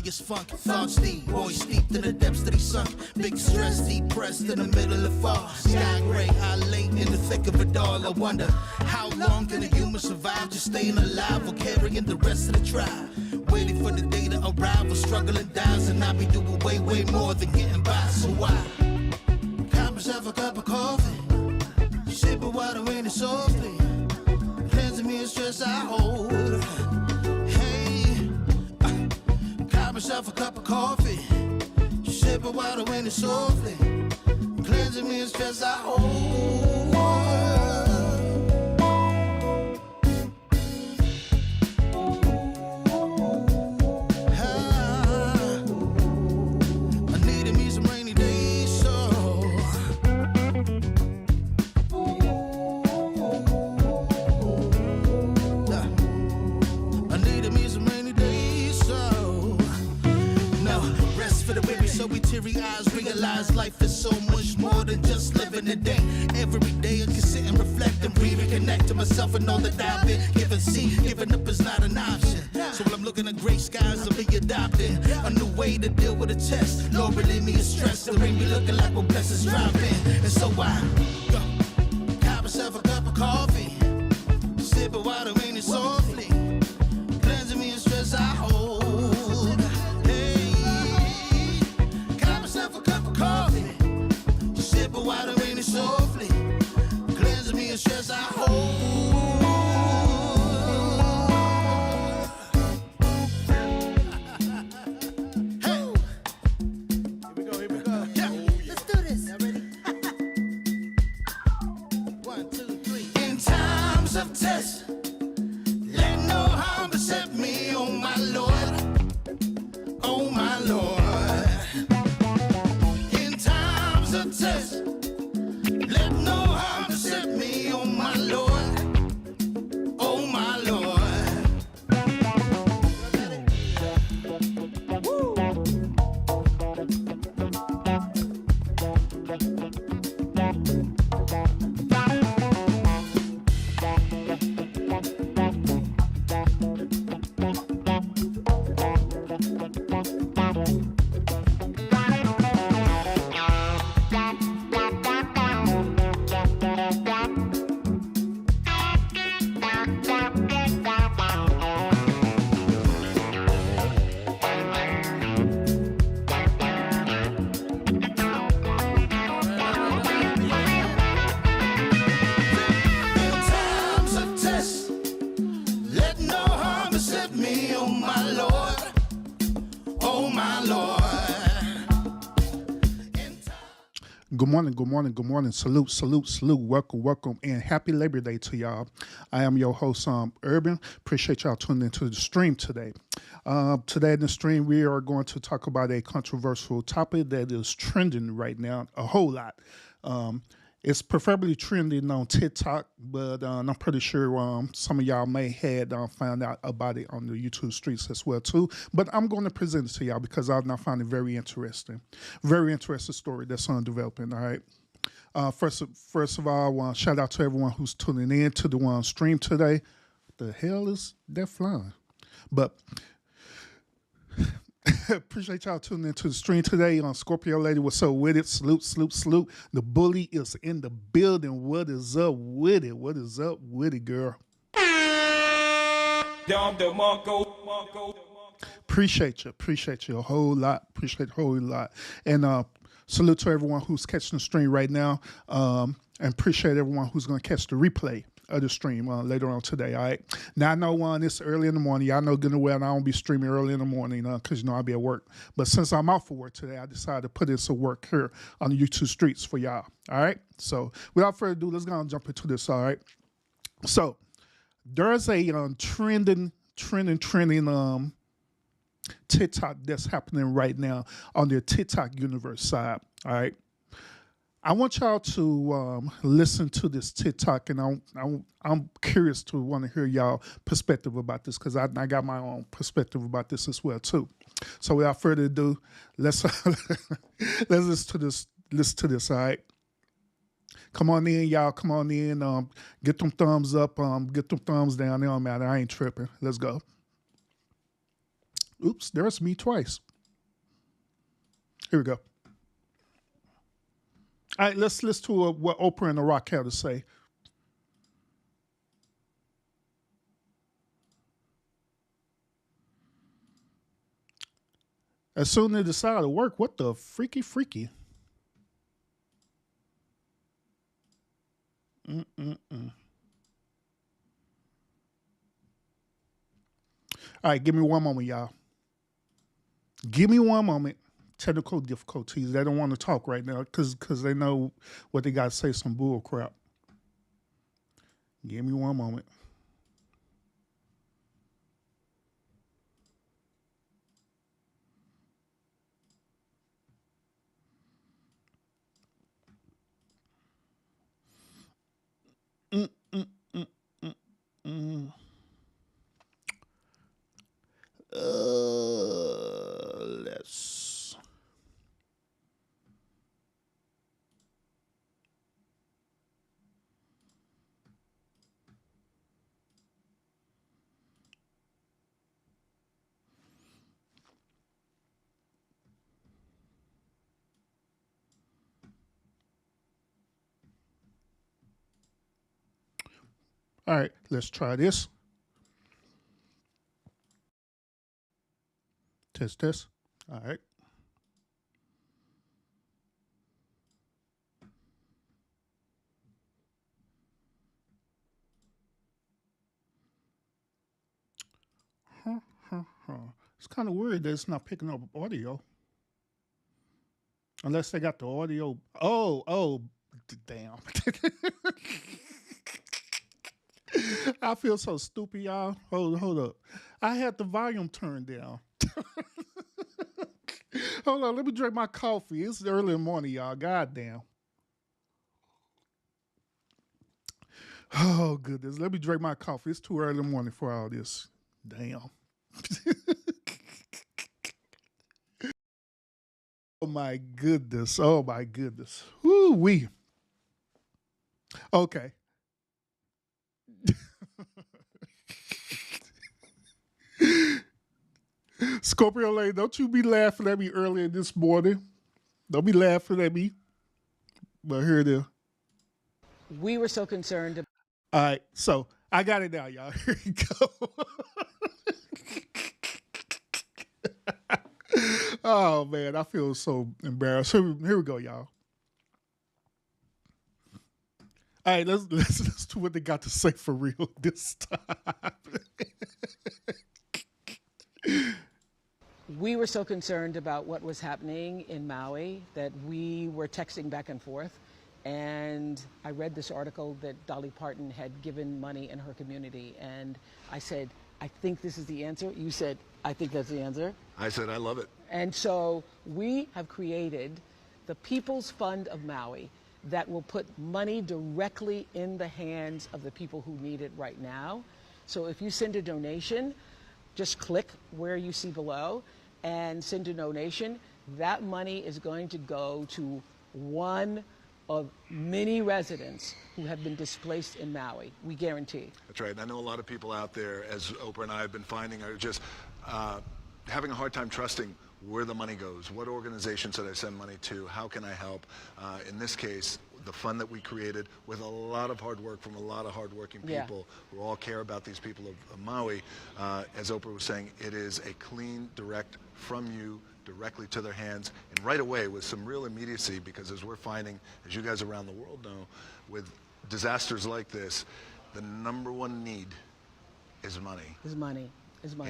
gets funky, thoughts deep, boys steeped in the depths that he sunk. Big stress, depressed in the middle of fall. Sky gray, high late in the thick of it all. I wonder, how long can a human survive just staying alive or carrying the rest of the tribe? Waiting for the day to arrive or struggling dies, and I be doing way, way more than getting by. So why? Cop myself a cup of coffee, sip of water in it softly, cleansing me of stress I hold. Hey, cop myself a cup of coffee, sip of water in it softly, cleansing me of stress I hold. Realize life is so much more than just living a day. Every day I can sit and reflect and breathe and connect to myself and know that I've been given. See, giving up is not an option. So when I'm looking at gray skies, I'll be adopting a new way to deal with a test. Lord, relieve me of stress and bring me looking like we're blessings dropping. And so I cop myself a cup of coffee, sip of water in it softly, cleansing me of stress I hold. Coffee, sip of water in it softly, cleanse me of stress I hold. Hey, here we go. Yeah, let's do this. Y'all ready? 1, 2, 3. In times of test, let no harm beset me, oh my Lord, oh my Lord. Test. Let no harm beset me, oh my Lord, oh my Lord. Woo. Good morning. Salute. Welcome, and happy Labor Day to y'all. I am your host, Urban. Appreciate y'all tuning into the stream today. Today in the stream, we are going to talk about a controversial topic that is trending right now a whole lot. It's preferably trending on TikTok, but I'm pretty sure some of y'all may had found out about it on the YouTube streets as well too. But I'm going to present it to y'all because I find it very interesting. Very interesting story that's developing, all right? First of all, I want to shout out to everyone who's tuning in to the one stream today. The hell is that flying? But appreciate y'all tuning into the stream today on Scorpio Lady. What's up with it? Salute. The bully is in the building. What is up with it? What is up with it, girl? Appreciate you a whole lot. And salute to everyone who's catching the stream right now. And appreciate everyone who's going to catch the replay of the stream later on today, all right? Now, I know it's early in the morning. Y'all know good and well I don't be streaming early in the morning because, I'll be at work. But since I'm out for work today, I decided to put in some work here on the YouTube streets for y'all, all right? So without further ado, let's go and jump into this, all right? So there's a trending TikTok that's happening right now on the TikTok universe side, all right? I want y'all to listen to this TikTok, and I'm curious to want to hear y'all perspective about this because I got my own perspective about this as well too. So without further ado, let's listen to this. All right, come on in, y'all. Come on in. Get them thumbs up. Get them thumbs down. It don't matter. I ain't tripping. Let's go. Oops, there's me twice. Here we go. All right, let's listen to what Oprah and The Rock had to say. As soon as they decided to work, what the freaky? Mm-mm-mm. All right, give me one moment, y'all. Give me one moment. Technical difficulties. They don't want to talk right now because they know what they got to say. Some bull crap. Give me one moment. Mm, mm, mm, mm, mm. Let's. All right, let's try this. Test this. All right. Huh, huh, huh. It's kind of weird that it's not picking up audio. Unless they got the audio. Oh, damn. I feel so stupid, y'all. Hold up. I had the volume turned down. Hold on, let me drink my coffee. It's early in the morning, y'all. God damn. Oh goodness. Let me drink my coffee. It's too early in the morning for all this. Damn. Oh my goodness. Oh my goodness. Whoo wee. Okay. Scorpio Lane, don't you be laughing at me earlier this morning. Don't be laughing at me. But here it is. We were so concerned. All right. So I got it now, y'all. Here you go. Oh man, I feel so embarrassed. Here we go, y'all. All right, let's do what they got to say for real this time. We were so concerned about what was happening in Maui that we were texting back and forth. And I read this article that Dolly Parton had given money in her community. And I said, I think this is the answer. You said, I think that's the answer. I said, I love it. And so we have created the People's Fund of Maui that will put money directly in the hands of the people who need it right now. So if you send a donation, just click where you see below and send a donation. That money is going to go to one of many residents who have been displaced in Maui. We guarantee. That's right. And I know a lot of people out there, as Oprah and I have been finding, are just having a hard time trusting where the money goes. What organizations should I send money to? How can I help? In this case, the fund that we created with a lot of hard work from a lot of hardworking people who all care about these people of Maui. As Oprah was saying, it is a clean, direct from you directly to their hands, and right away with some real immediacy, because as we're finding, as you guys around the world know, with disasters like this, the number one need is money. Is money.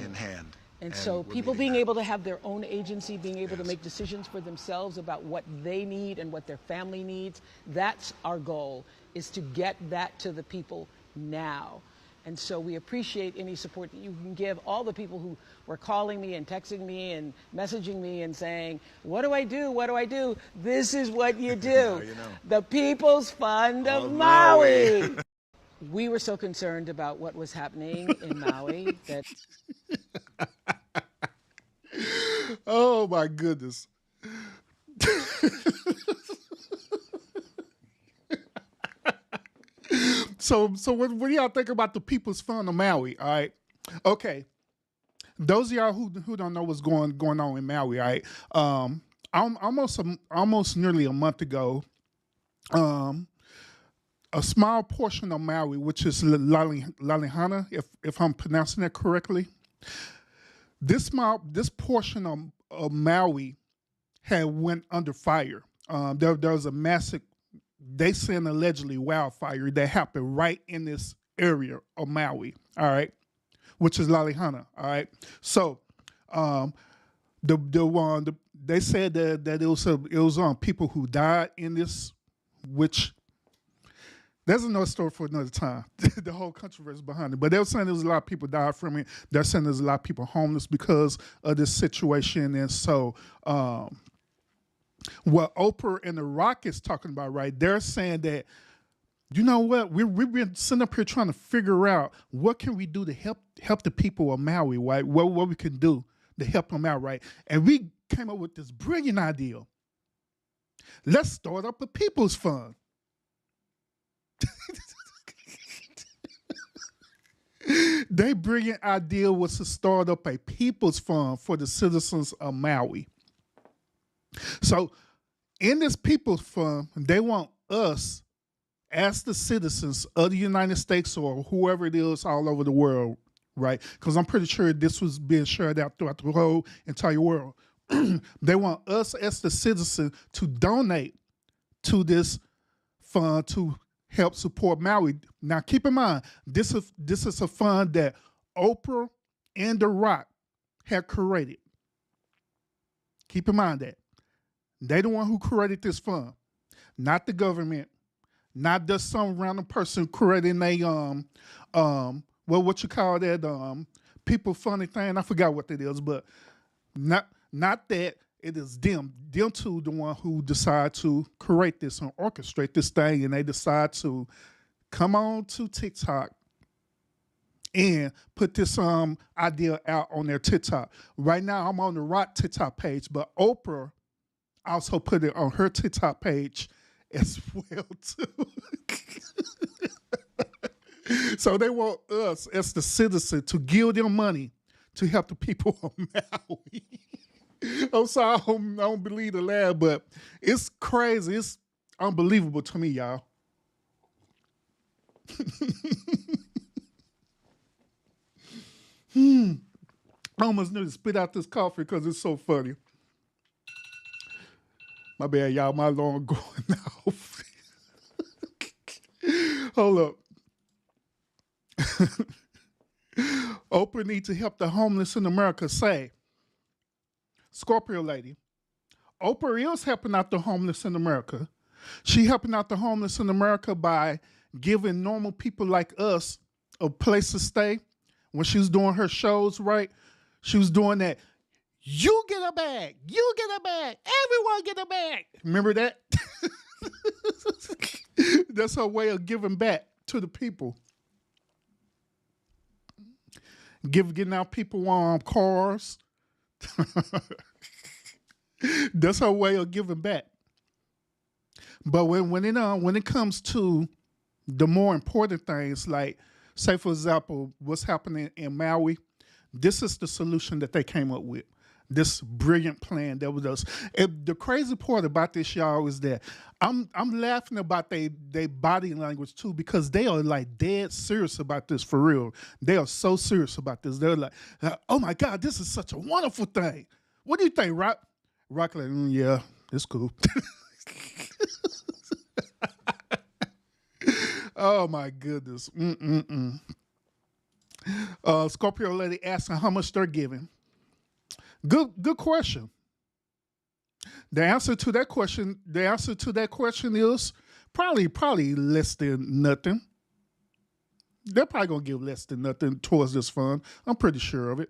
In hand. And so people being able to have their own agency, being able to make decisions for themselves about what they need and what their family needs, that's our goal, is to get that to the people now. And so we appreciate any support that you can give. All the people who were calling me and texting me and messaging me and saying, what do I do? What do I do? This is what you do. You know. The People's Fund of Maui. We were so concerned about what was happening in Maui that... Oh my goodness. So what do y'all think about the People's Fund of Maui? All right. Okay. those of y'all who don't know what's going on in Maui, right? Almost nearly a month ago, um, a small portion of Maui, which is Lalihana, if I'm pronouncing that correctly, this portion of Maui had went under fire. There was a massive, they saying allegedly wildfire that happened right in this area of Maui. All right, which is Lalihana. All right, so um, they said that it was people who died in this, which that's another story for another time. The whole controversy behind it. But they were saying there was a lot of people died from it. They're saying there's a lot of people homeless because of this situation. And so what Oprah and The Rock is talking about, right, they're saying that, you know what, we've been sitting up here trying to figure out what can we do to help the people of Maui, right? What we can do to help them out, right? And we came up with this brilliant idea. Let's start up a people's fund. Their brilliant idea was to start up a people's fund for the citizens of Maui. So in this people's fund, they want us as the citizens of the United States or whoever it is all over the world, right? Because I'm pretty sure this was being shared out throughout the whole entire world. They want us as the citizens to donate to this fund to help support Maui. Now, keep in mind, this is a fund that Oprah and The Rock had created. Keep in mind that. They the one who created this fund, not the government, not just some random person creating a what you call that people funny thing. I forgot what it is, but not that. It is them two, the one who decide to create this and orchestrate this thing, and they decide to come on to TikTok and put this idea out on their TikTok. Right now, I'm on the Rock TikTok page, but Oprah also put it on her TikTok page as well too. So they want us as the citizen to give them money to help the people of Maui. I'm sorry, I don't believe the lad, but it's crazy. It's unbelievable to me, y'all. I almost need to spit out this coffee because it's so funny. My bad, y'all. My alarm going off. Hold up. Oprah needs to help the homeless in America. Say, Scorpio lady, Oprah is helping out the homeless in America. She helping out the homeless in America by giving normal people like us a place to stay. When she was doing her shows, right? She was doing that. You get a bag. You get a bag. Everyone get a bag. Remember that? That's her way of giving back to the people. Getting out people cars. That's her way of giving back. But when it comes to the more important things, like say for example, what's happening in Maui, this is the solution that they came up with. This brilliant plan that was us. The crazy part about this, y'all, is that I'm laughing about they body language too, because they are like dead serious about this for real. They are so serious about this. They're like, oh my God, this is such a wonderful thing. What do you think, Rock? Rock like, yeah, it's cool. Oh my goodness. Scorpio lady asking how much they're giving. Good question. The answer to that question is probably less than nothing. They're probably gonna give less than nothing towards this fund. I'm pretty sure of it.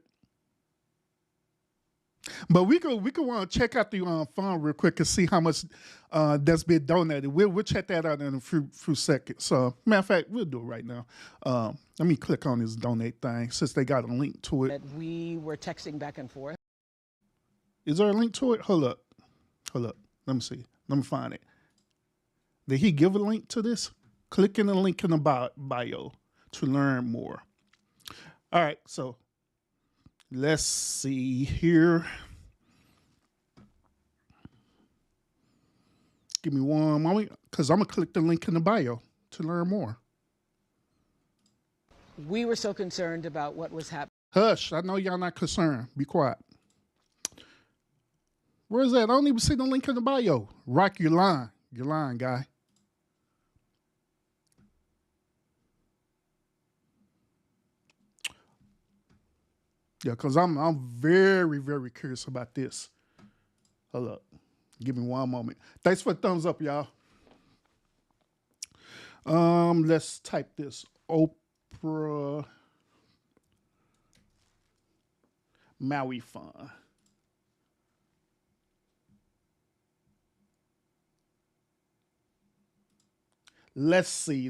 But we could want to check out the fund real quick and see how much that's been donated. We'll check that out in a few seconds. So matter of fact, we'll do it right now. Let me click on this donate thing since they got a link to it. That we were texting back and forth. Is there a link to it? Hold up. Let me see. Let me find it. Did he give a link to this? Click in the link in the bio to learn more. All right, so Let's see here. Give me one moment, because I'm going to click the link in the bio to learn more. We were so concerned about what was happening. Hush, I know y'all not concerned. Be quiet. Where is that? I don't even see the link in the bio. Rock, you're lying. You're lying, guy. Yeah, because I'm very, very curious about this. Hold up. Give me one moment. Thanks for the thumbs up, y'all. Let's type this. Oprah Maui Fund. Let's see.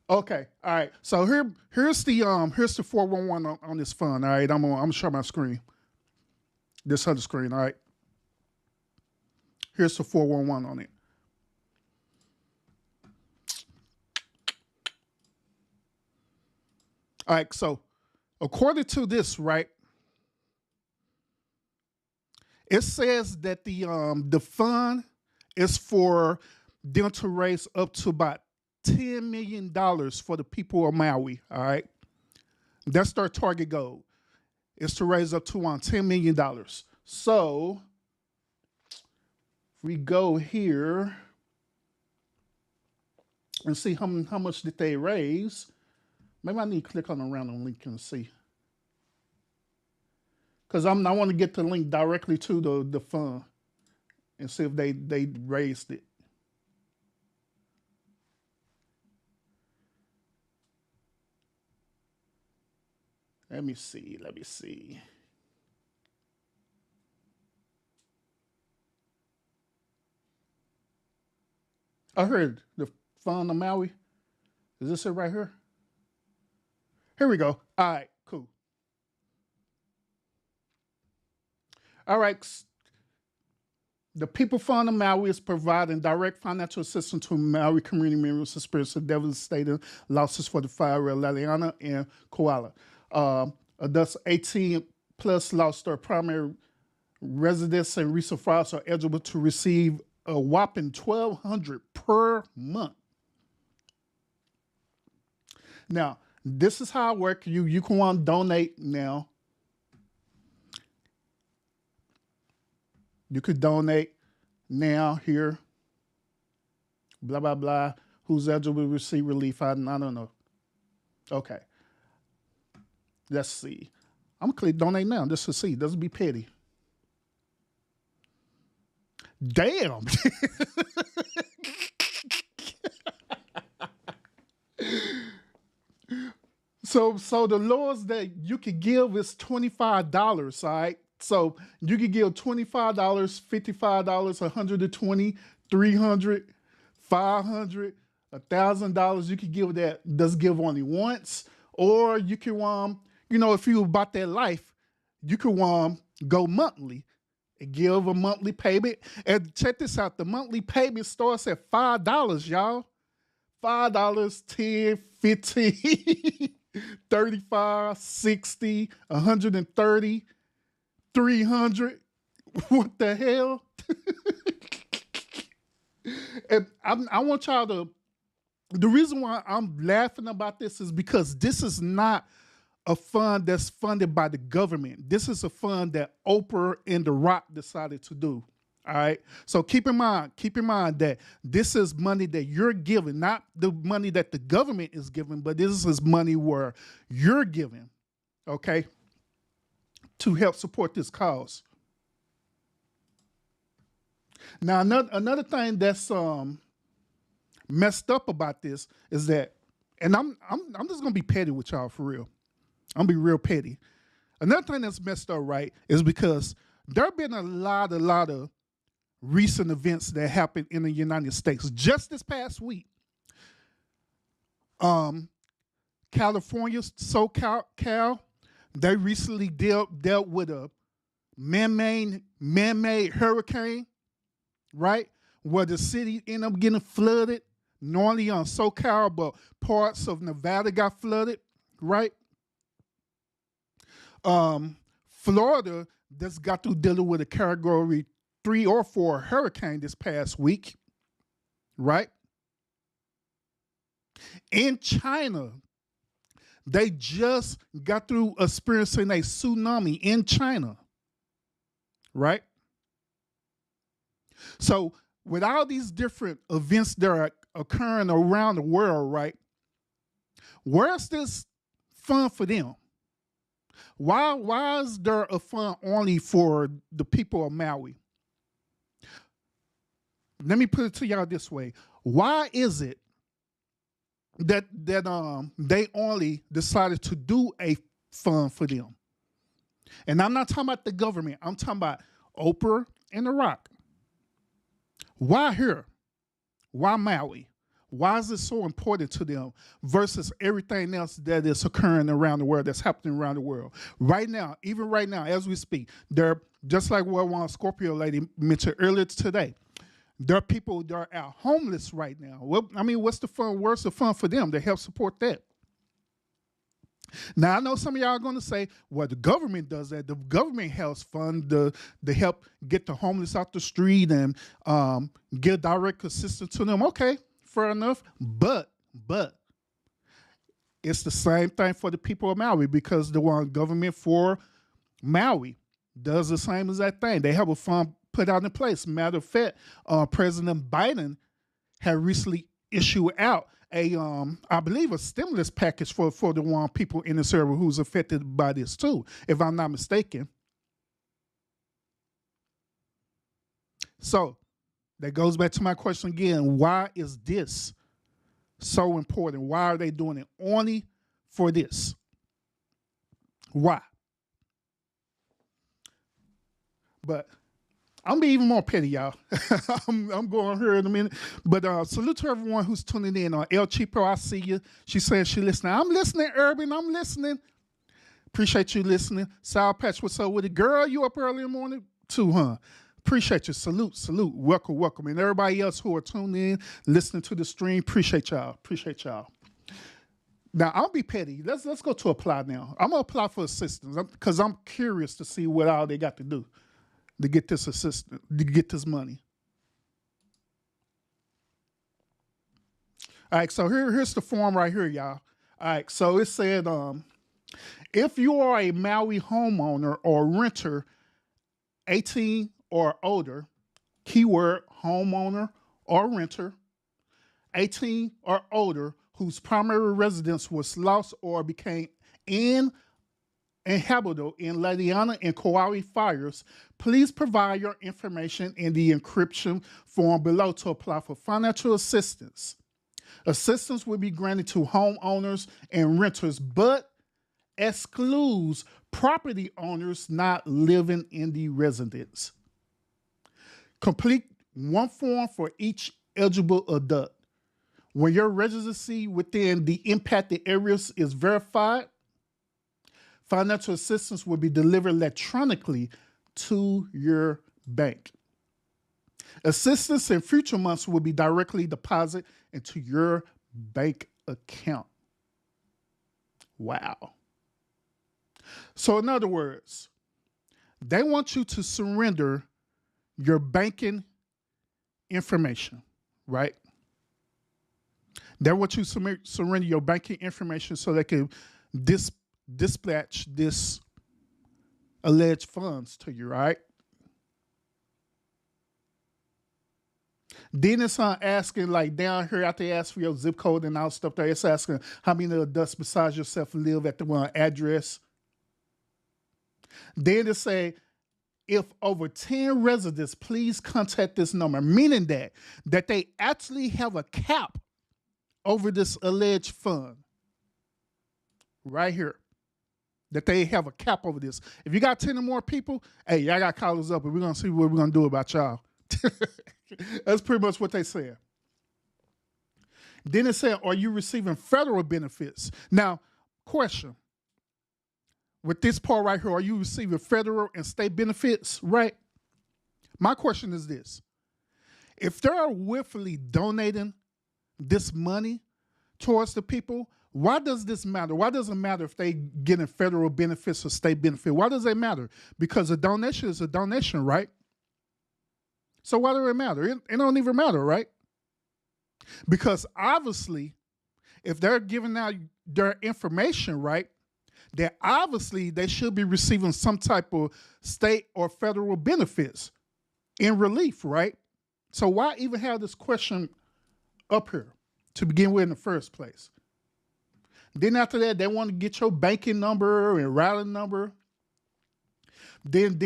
Okay, all right. So here's the 411 on this fund. All right, I'm gonna show my screen. This other screen. All right. Here's the 411 on it. All right. So according to this, right, it says that the fund is for them to raise up to about $10 million for the people of Maui. All right. That's their target goal, is to raise up to $10 million. So if we go here and see how much did they raise. Maybe I need to click on the random link and see. Because I want to get the link directly to the fund and see if they raised it. Let me see. I heard the fund of Maui. Is this it right here? Here we go. All right, cool. All right. The People Fund of Maui is providing direct financial assistance to Maui community members experiencing devastating losses for the fire of Liliana and Koala. Thus, 18 plus lost their primary residence and recent fires are eligible to receive a whopping $1,200 per month. Now, this is how it works. You can want to donate now. You could donate now here. Blah, blah, blah. Who's eligible to receive relief? I don't know. Okay. Let's see. I'm going to click donate now just to see. Doesn't be petty. Damn. So the lowest that you could give is $25, all right? So you could give $25, $55, $120, $300, $500, $1,000. You could give that. Just give only once, or you can if you about that life, you could go monthly and give a monthly payment. And check this out: the monthly payment starts at $5, y'all. $5, 10, 15, 35, 60, 130, 300. What the hell? And I want y'all to. The reason why I'm laughing about this is because this is not a fund that's funded by the government. This is a fund that Oprah and The Rock decided to do. All right. So keep in mind that this is money that you're giving, not the money that the government is giving, but this is money where you're giving, okay, to help support this cause. Now, another thing that's messed up about this is that, and I'm just gonna be petty with y'all for real. I'm gonna be real petty. Another thing that's messed up, right, is because there have been a lot of recent events that happened in the United States. Just this past week, California, SoCal, they recently dealt with a man-made hurricane, right? Where the city ended up getting flooded. not only on SoCal, but parts of Nevada got flooded, right? Florida just got through dealing with a Category 3 or 4 hurricane this past week, right? In China, they just got through experiencing a tsunami in China, right? So, with all these different events that are occurring around the world, right? Where's this fun for them? Why is there a fund only for the people of Maui? Let me put it to y'all this way. Why is it that they only decided to do a fund for them? And I'm not talking about the government. I'm talking about Oprah and The Rock. Why here? Why Maui? Why is it so important to them versus everything else that is occurring around the world, that's happening around the world? Right now, even right now, as we speak, they're just like what one Scorpio lady mentioned earlier today. There are people that are out homeless right now. Well, I mean, what's the fun? Where's the fun for them to help support that? Now, I know some of y'all are going to say, well, the government does that. The government helps fund to help get the homeless out the street and get direct assistance to them. Okay, fair enough. But it's the same thing for the people of Maui, because the one government for Maui does the same as that thing. They have a fund put out in place. Matter of fact, President Biden had recently issued out I believe a stimulus package for the one people in this area who's affected by this too, if I'm not mistaken. So that goes back to my question again. Why is this so important? Why are they doing it only for this? Why? But I'm be even more petty, y'all. I'm going here in a minute. But salute to everyone who's tuning in. El Cheapo, I see you. She says she listening. I'm listening, Urban. I'm listening. Appreciate you listening. Sour Patch, what's up with it? Girl, you up early in the morning too, huh? Appreciate you. Salute. Welcome. And everybody else who are tuning in, listening to the stream, appreciate y'all. Now, I'll be petty. Let's go to apply now. I'm going to apply for assistance because I'm curious to see what all they got to do to get this assistance, to get this money. All right, so here's the form right here, y'all. All right, so it said, if you are a Maui homeowner or renter, 18 or older, keyword homeowner or renter, 18 or older, whose primary residence was lost or became inhabitable in Liliana and Kauai fires, please provide your information in the encryption form below to apply for financial assistance. Assistance will be granted to homeowners and renters, but excludes property owners not living in the residence. Complete one form for each eligible adult. When your residency within the impacted areas is verified, financial assistance will be delivered electronically to your bank. Assistance in future months will be directly deposited into your bank account. Wow. So in other words, they want you to surrender your banking information, right? They want you to surrender your banking information so they can dispatch this alleged funds to you, right? Then it's asking, like down here after they ask for your zip code and all stuff there, it's asking how many adults besides yourself live at the one address. Then it say, if over 10 residents, please contact this number, meaning that they actually have a cap over this alleged fund right here. That they have a cap over this. If you got 10 or more people, hey, y'all got to call us up and we're going to see what we're going to do about y'all. That's pretty much what they said. Then it said, are you receiving federal benefits? Now, question. With this part right here, are you receiving federal and state benefits, right? My question is this. If they're willfully donating this money towards the people, why does this matter? Why does it matter if they getting federal benefits or state benefit? Why does it matter? Because a donation is a donation, right? So why does it matter? It don't even matter, right? Because obviously, if they're giving out their information, right, then obviously they should be receiving some type of state or federal benefits in relief, right? So why even have this question up here to begin with in the first place? Then after that, they want to get your banking number and routing number. Then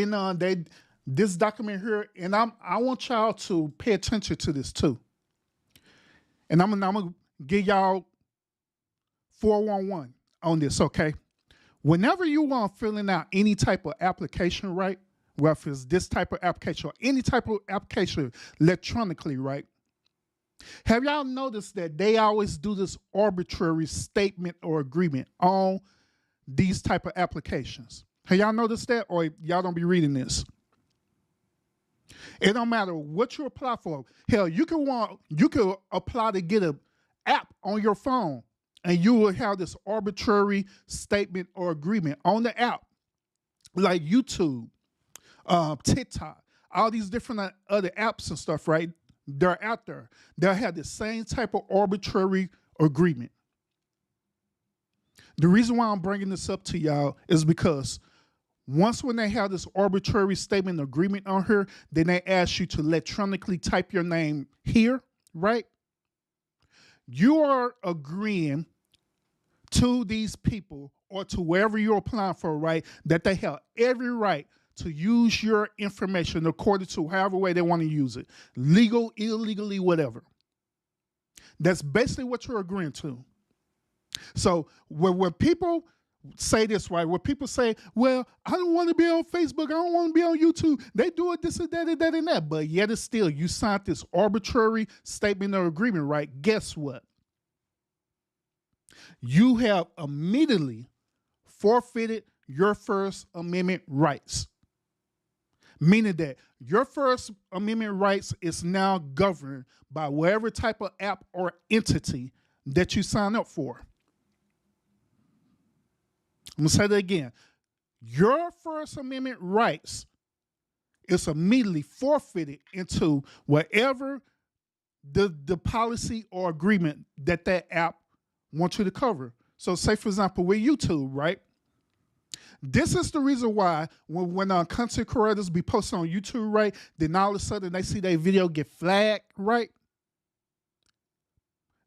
this document here, and I want y'all to pay attention to this too. And I'm gonna give y'all 411 on this, okay? Whenever you want filling out any type of application, right? Whether it's this type of application or any type of application electronically, right? Have y'all noticed that they always do this arbitrary statement or agreement on these type of applications? Have y'all noticed that, or y'all don't be reading this? It don't matter what you apply for. Hell, you could apply to get an app on your phone, and you will have this arbitrary statement or agreement on the app, like YouTube, TikTok, all these different other apps and stuff, right? They're out there. They'll have the same type of arbitrary agreement. The reason why I'm bringing this up to y'all is because once when they have this arbitrary statement agreement on here, then they ask you to electronically type your name here, right? You are agreeing to these people or to wherever you're applying for, right, that they have every right to use your information according to however way they want to use it. Legal, illegally, whatever. That's basically what you're agreeing to. So when people say this, right, when people say, well, I don't want to be on Facebook, I don't want to be on YouTube, they do it this and that and that and that, but yet it's still, you signed this arbitrary statement or agreement, right? Guess what? You have immediately forfeited your First Amendment rights. Meaning that your First Amendment rights is now governed by whatever type of app or entity that you sign up for. I'm going to say that again. Your First Amendment rights is immediately forfeited into whatever the policy or agreement that app wants you to cover. So say, for example, with YouTube, right? This is the reason why when content creators be posting on YouTube, right, then all of a sudden they see their video get flagged, right?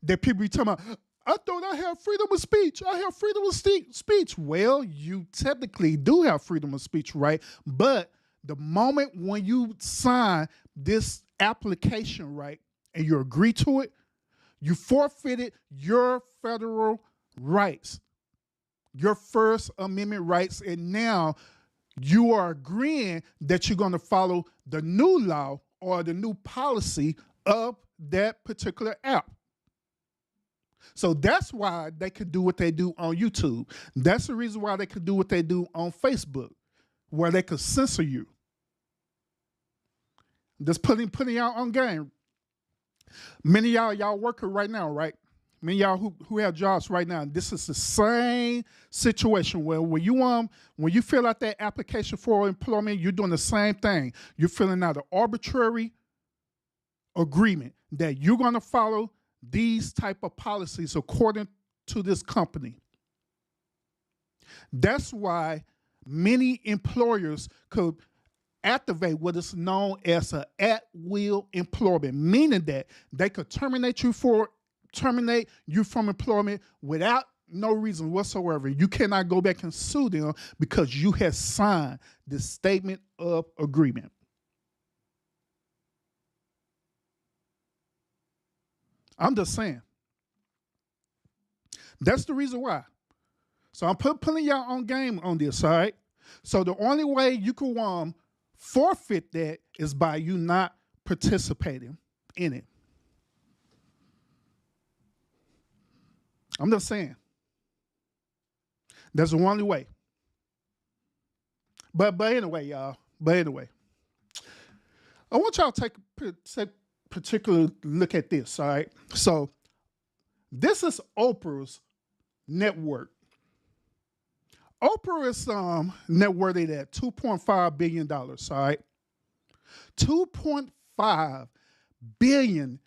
That people be talking about, I thought I have freedom of speech. I have freedom of speech. Well, you technically do have freedom of speech, right? But the moment when you sign this application, right, and you agree to it, you forfeited your federal rights, your First Amendment rights, and now you are agreeing that you're going to follow the new law or the new policy of that particular app. So that's why they could do what they do on YouTube. That's the reason why they could do what they do on Facebook, where they could censor you. Just putting y'all on game. Many of y'all working right now, right? Many of y'all who have jobs right now, this is the same situation where when you fill out that application for employment, you're doing the same thing. You're filling out an arbitrary agreement that you're going to follow these type of policies according to this company. That's why many employers could activate what is known as an at-will employment, meaning that they could terminate you from employment without no reason whatsoever. You cannot go back and sue them because you have signed this statement of agreement. I'm just saying. That's the reason why. So I'm putting y'all on game on this, all right? So the only way you can forfeit that is by you not participating in it. I'm just saying. That's the only way. But anyway, y'all. But anyway, I want y'all to take a particular look at this, all right? So This is Oprah's net worth. Oprah is net worth at $2.5 billion, all right? $2.5 billion.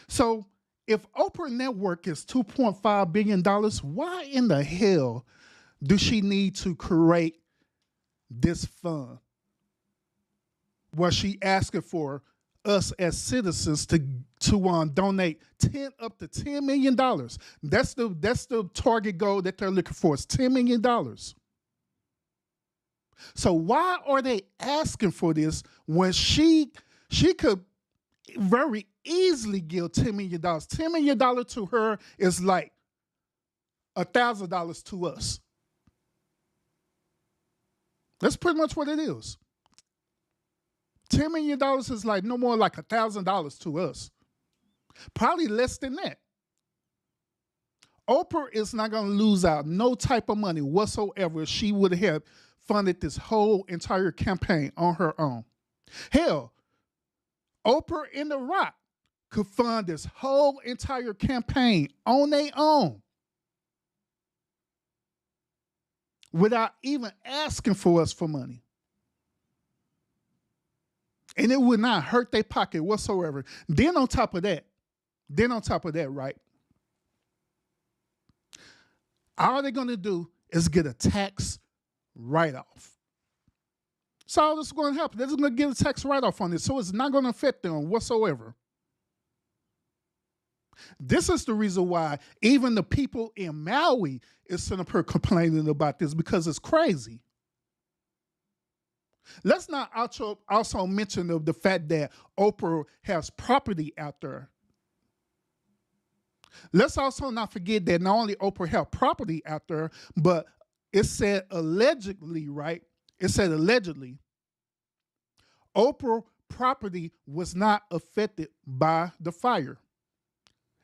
So if Oprah network is $2.5 billion, why in the hell do she need to create this fund? Was she asking for us as citizens to donate up to $10 million? That's the target goal that they're looking for, is $10 million. So why are they asking for this when she could very easily give $10 million? $10 million to her is like $1,000 to us. That's pretty much what it is. $10 million is like no more like $1,000 to us. Probably less than that. Oprah is not going to lose out no type of money whatsoever if she would have funded this whole entire campaign on her own. Hell, Oprah and The Rock could fund this whole entire campaign on their own without even asking for us for money. And it would not hurt their pocket whatsoever. Then on top of that, right, all they're going to do is get a tax write-off. So all this is going to happen. They're just going to get a tax write-off on this, so it's not going to affect them whatsoever. This is the reason why even the people in Maui is sitting up here complaining about this, because it's crazy. Let's not also mention the fact that Oprah has property out there. Let's also not forget that not only Oprah has property out there, but it said allegedly, right? It said allegedly, Oprah property was not affected by the fire.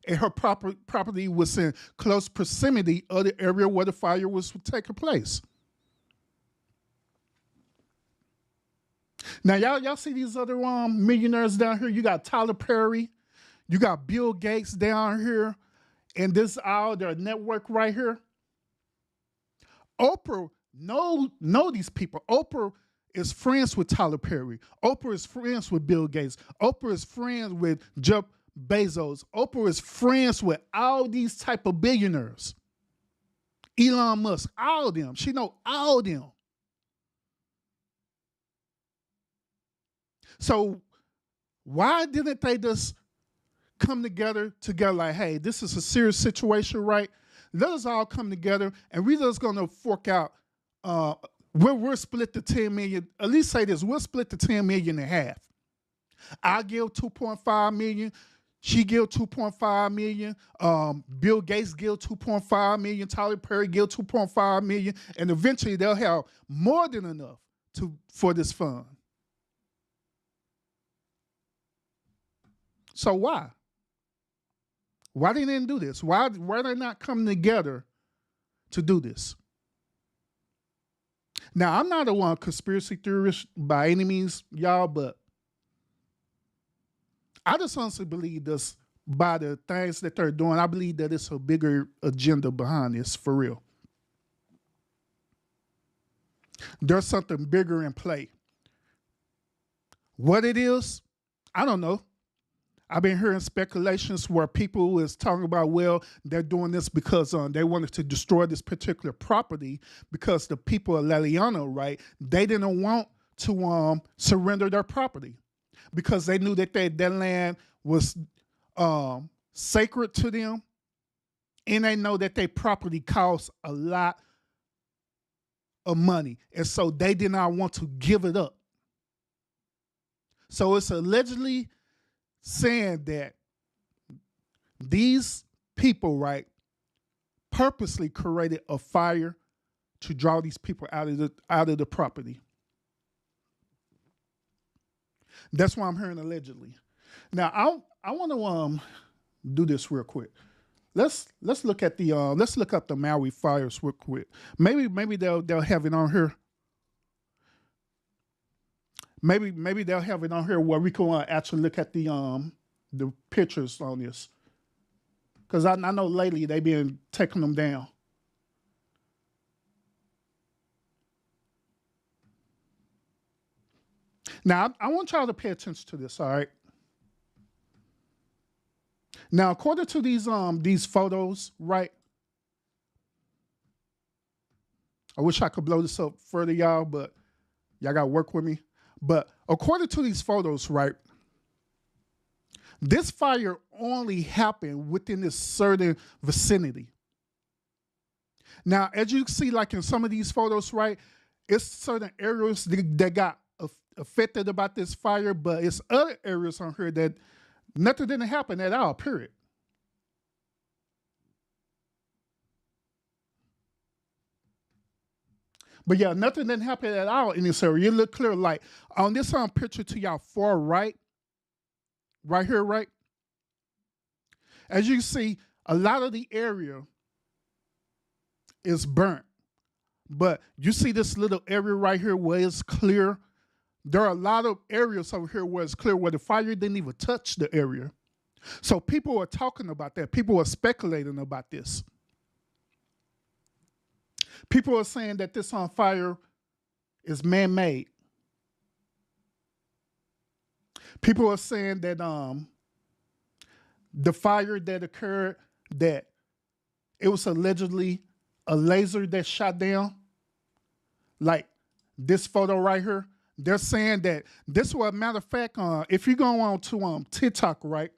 And her property was in close proximity of the area where the fire was taking place. Now, y'all see these other millionaires down here? You got Tyler Perry, you got Bill Gates down here, and this all their network right here. Oprah know these people. Oprah is friends with Tyler Perry. Oprah is friends with Bill Gates. Oprah is friends with Jeff Bezos. Oprah is friends with all these type of billionaires. Elon Musk, all of them. She know all of them. So why didn't they just come together like, hey, this is a serious situation, right? Let us all come together and we're just going to fork out, we'll split the 10 million. At least say this, we'll split the 10 million in half. I give 2.5 million. She give 2.5 million. Bill Gates give 2.5 million. Tyler Perry give 2.5 million. And eventually they'll have more than enough for this fund. So why? Why they didn't do this? Why they not coming together to do this? Now, I'm not a conspiracy theorist by any means, y'all, but I just honestly believe this by the things that they're doing. I believe that it's a bigger agenda behind this, for real. There's something bigger in play. What it is, I don't know. I've been hearing speculations where people is talking about, well, they're doing this because they wanted to destroy this particular property because the people of Liliana, right, they didn't want to surrender their property because they knew that that land was sacred to them, and they know that their property costs a lot of money, and so they did not want to give it up. So it's allegedly saying that these people, right, purposely created a fire to draw these people out of the property. That's why I'm hearing allegedly. Now I want to do this real quick. Let's look at the let's look up the Maui fires real quick. Maybe they'll have it on here. Maybe they'll have it on here where we can actually look at the the pictures on this. Because I know lately they've been taking them down. Now, I want y'all to pay attention to this, all right? Now, according to these photos, right? I wish I could blow this up further, y'all, but y'all got to work with me. But according to these photos, right, this fire only happened within this certain vicinity. Now, as you see, like in some of these photos, right, it's certain areas that got affected about this fire, but it's other areas on here that nothing didn't happen at all, period. But yeah, nothing didn't happen at all in this area. You look clear, like on this picture to y'all far right here, right? As you can see, a lot of the area is burnt. But you see this little area right here where it's clear. There are a lot of areas over here where it's clear, where the fire didn't even touch the area. So people are talking about that. People are speculating about this. People are saying that this on fire is man-made. People are saying that the fire that occurred, that it was allegedly a laser that shot down. Like this photo right here. They're saying that this was, a matter of fact, if you go on to TikTok, right,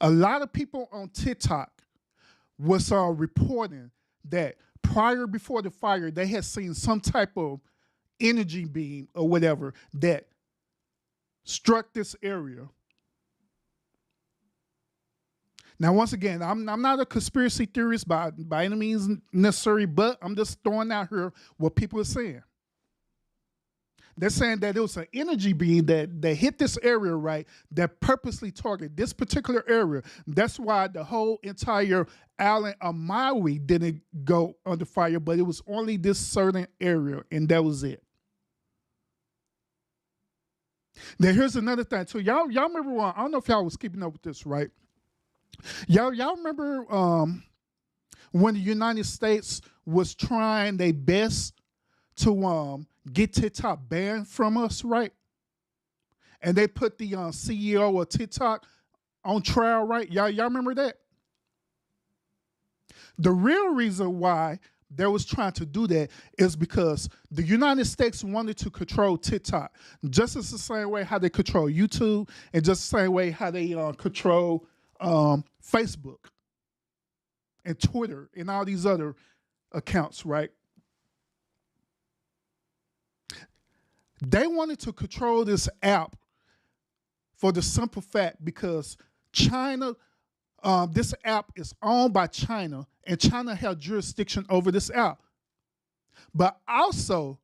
a lot of people on TikTok was reporting that before the fire, they had seen some type of energy beam or whatever that struck this area. Now, once again, I'm not a conspiracy theorist by any means necessary, but I'm just throwing out here what people are saying. They're saying that it was an energy beam that hit this area, right, that purposely targeted this particular area. That's why the whole entire island of Maui didn't go under fire, but it was only this certain area, and that was it. Now, here's another thing, too. Y'all remember, I don't know if y'all was keeping up with this, right? Y'all remember when the United States was trying their best to get TikTok banned from us, right? And they put the CEO of TikTok on trial, right? Y'all remember that? The real reason why they was trying to do that is because the United States wanted to control TikTok, just as the same way how they control YouTube, and just the same way how they control Facebook and Twitter and all these other accounts, right? They wanted to control this app for the simple fact because China, this app is owned by China, and China has jurisdiction over this app. But also,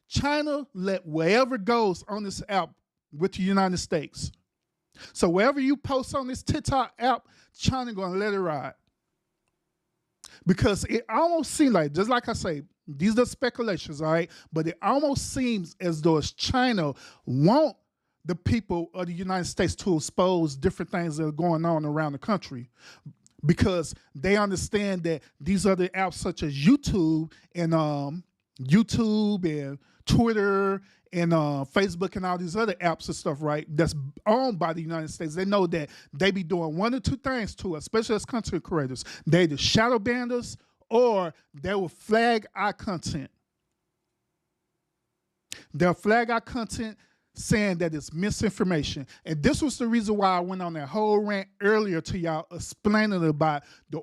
China let whatever goes on this app with the United States. So wherever you post on this TikTok app, China gonna let it ride. Because it almost seems like, just like I say, these are speculations, all right? But it almost seems as though China want the people of the United States to expose different things that are going on around the country, because they understand that these other apps such as YouTube and Twitter and Facebook and all these other apps and stuff, right, that's owned by the United States, they know that they be doing one or two things to us, especially as content creators. They either shadow ban us or they will flag our content. They'll flag our content saying that it's misinformation. And this was the reason why I went on that whole rant earlier to y'all explaining about the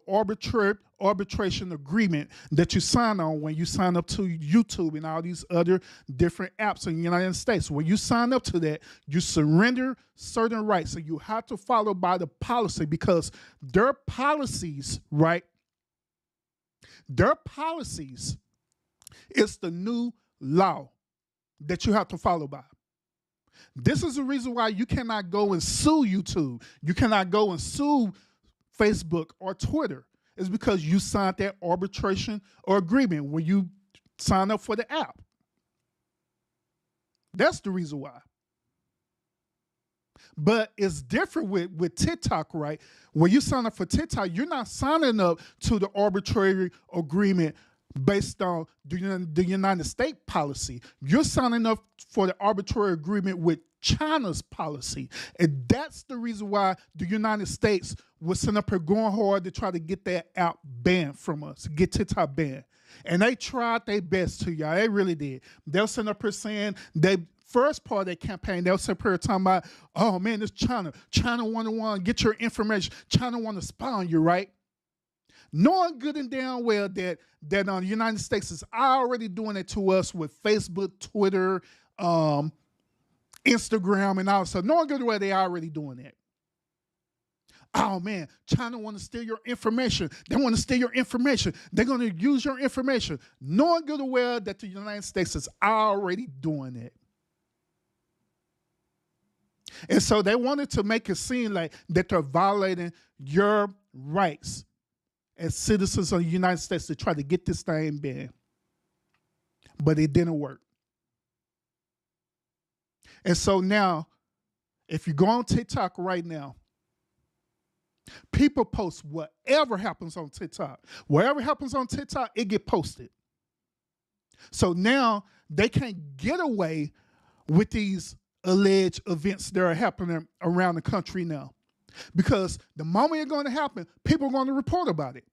arbitration agreement that you sign on when you sign up to YouTube and all these other different apps in the United States. When you sign up to that, you surrender certain rights. So you have to follow by the policy, because their policies, right? Their policies is the new law that you have to follow by. This is the reason why you cannot go and sue YouTube. You cannot go and sue Facebook or Twitter. It's because you signed that arbitration or agreement when you sign up for the app. That's the reason why. But it's different with TikTok, right? When you sign up for TikTok, you're not signing up to the arbitrary agreement based on the United States policy. You're signing up for the arbitrary agreement with China's policy. And that's the reason why the United States was sitting up here going hard to try to get that app banned from us, get TikTok banned. And they tried their best to, y'all. They really did. They'll sitting up here saying they first part of their campaign, they'll sit here talking about, oh man, it's China. China want to get your information. China want to spy on you, right? Knowing good and damn well that the United States is already doing it to us with Facebook, Twitter, Instagram, and all stuff. Knowing good and well they already doing that. Oh man, China want to steal your information. They want to steal your information. They're going to use your information. Knowing good and well that the United States is already doing it. And so they wanted to make it seem like that they're violating your rights as citizens of the United States to try to get this thing banned. But it didn't work. And so now, if you go on TikTok right now, people post whatever happens on TikTok. Whatever happens on TikTok, it get posted. So now they can't get away with these alleged events that are happening around the country now. Because the moment it's going to happen, people are going to report about it.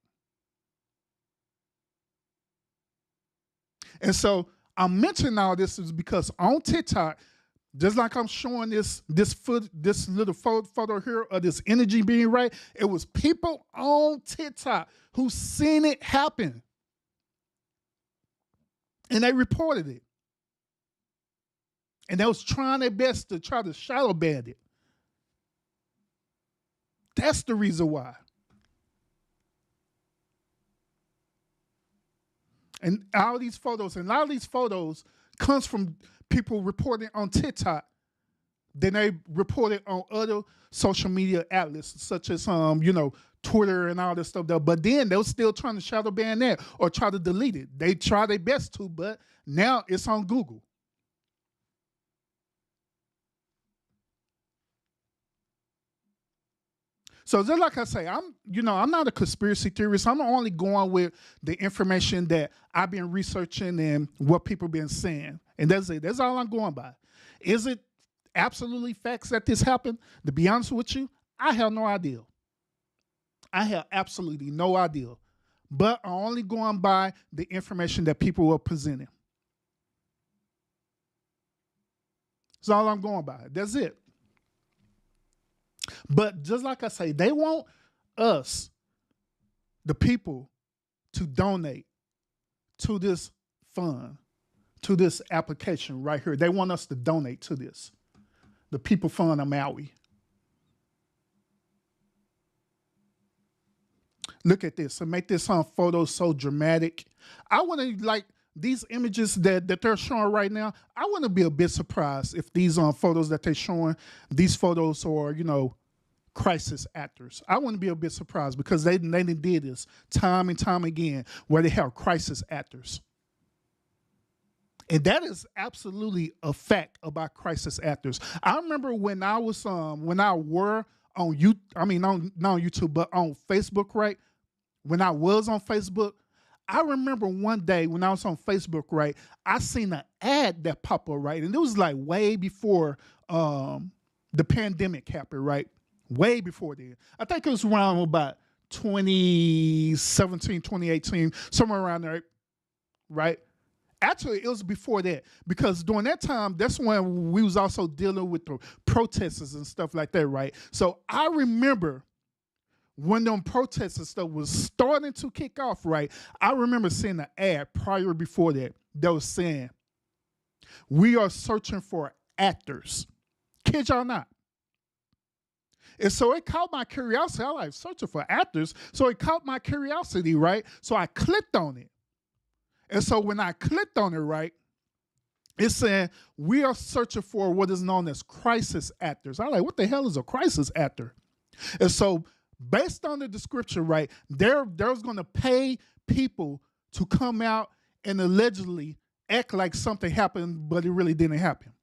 And so I'm mentioning all this is because on TikTok, just like I'm showing this little photo here of this energy being right, it was people on TikTok who seen it happen. And they reported it. And they was trying their best to try to shadow ban it. That's the reason why. And all these photos, and a lot of these photos comes from people reporting on TikTok. Then they report it on other social media outlets, such as Twitter and all this stuff. But then they were still trying to shadow ban that or try to delete it. They try their best to, but now it's on Google. So just like I say, I'm not a conspiracy theorist. I'm only going with the information that I've been researching and what people been saying. And that's it. That's all I'm going by. Is it absolutely facts that this happened? To be honest with you, I have no idea. I have absolutely no idea. But I'm only going by the information that people were presenting. That's all I'm going by. That's it. But just like I say, they want us, the people, to donate to this fund, to this application right here. They want us to donate to this, the People Fund of Maui. Look at this and make this photo so dramatic. I want to, like, these images that they're showing right now, I want to be a bit surprised if these photos that they're showing, these photos are, crisis actors. I want to be a bit surprised because they did this time and time again where they have crisis actors. And that is absolutely a fact about crisis actors. I remember when I was not on YouTube, but on Facebook, right? When I was on Facebook, I remember one day when I was on Facebook, right, I seen an ad that popped up, right? And it was like way before the pandemic happened, right? Way before then. I think it was around about 2017, 2018, somewhere around there, right? Actually, it was before that because during that time, that's when we was also dealing with the protesters and stuff like that, right? So I remember when them protests and stuff was starting to kick off, right? I remember seeing an ad prior before that was saying, we are searching for actors. Kid y'all not. And so it caught my curiosity. I was like, searching for actors. So it caught my curiosity, right? So I clicked on it. And so when I clicked on it, right, it's saying we are searching for what is known as crisis actors. I'm like, what the hell is a crisis actor? And so based on the description, right, there's going to pay people to come out and allegedly act like something happened, but it really didn't happen.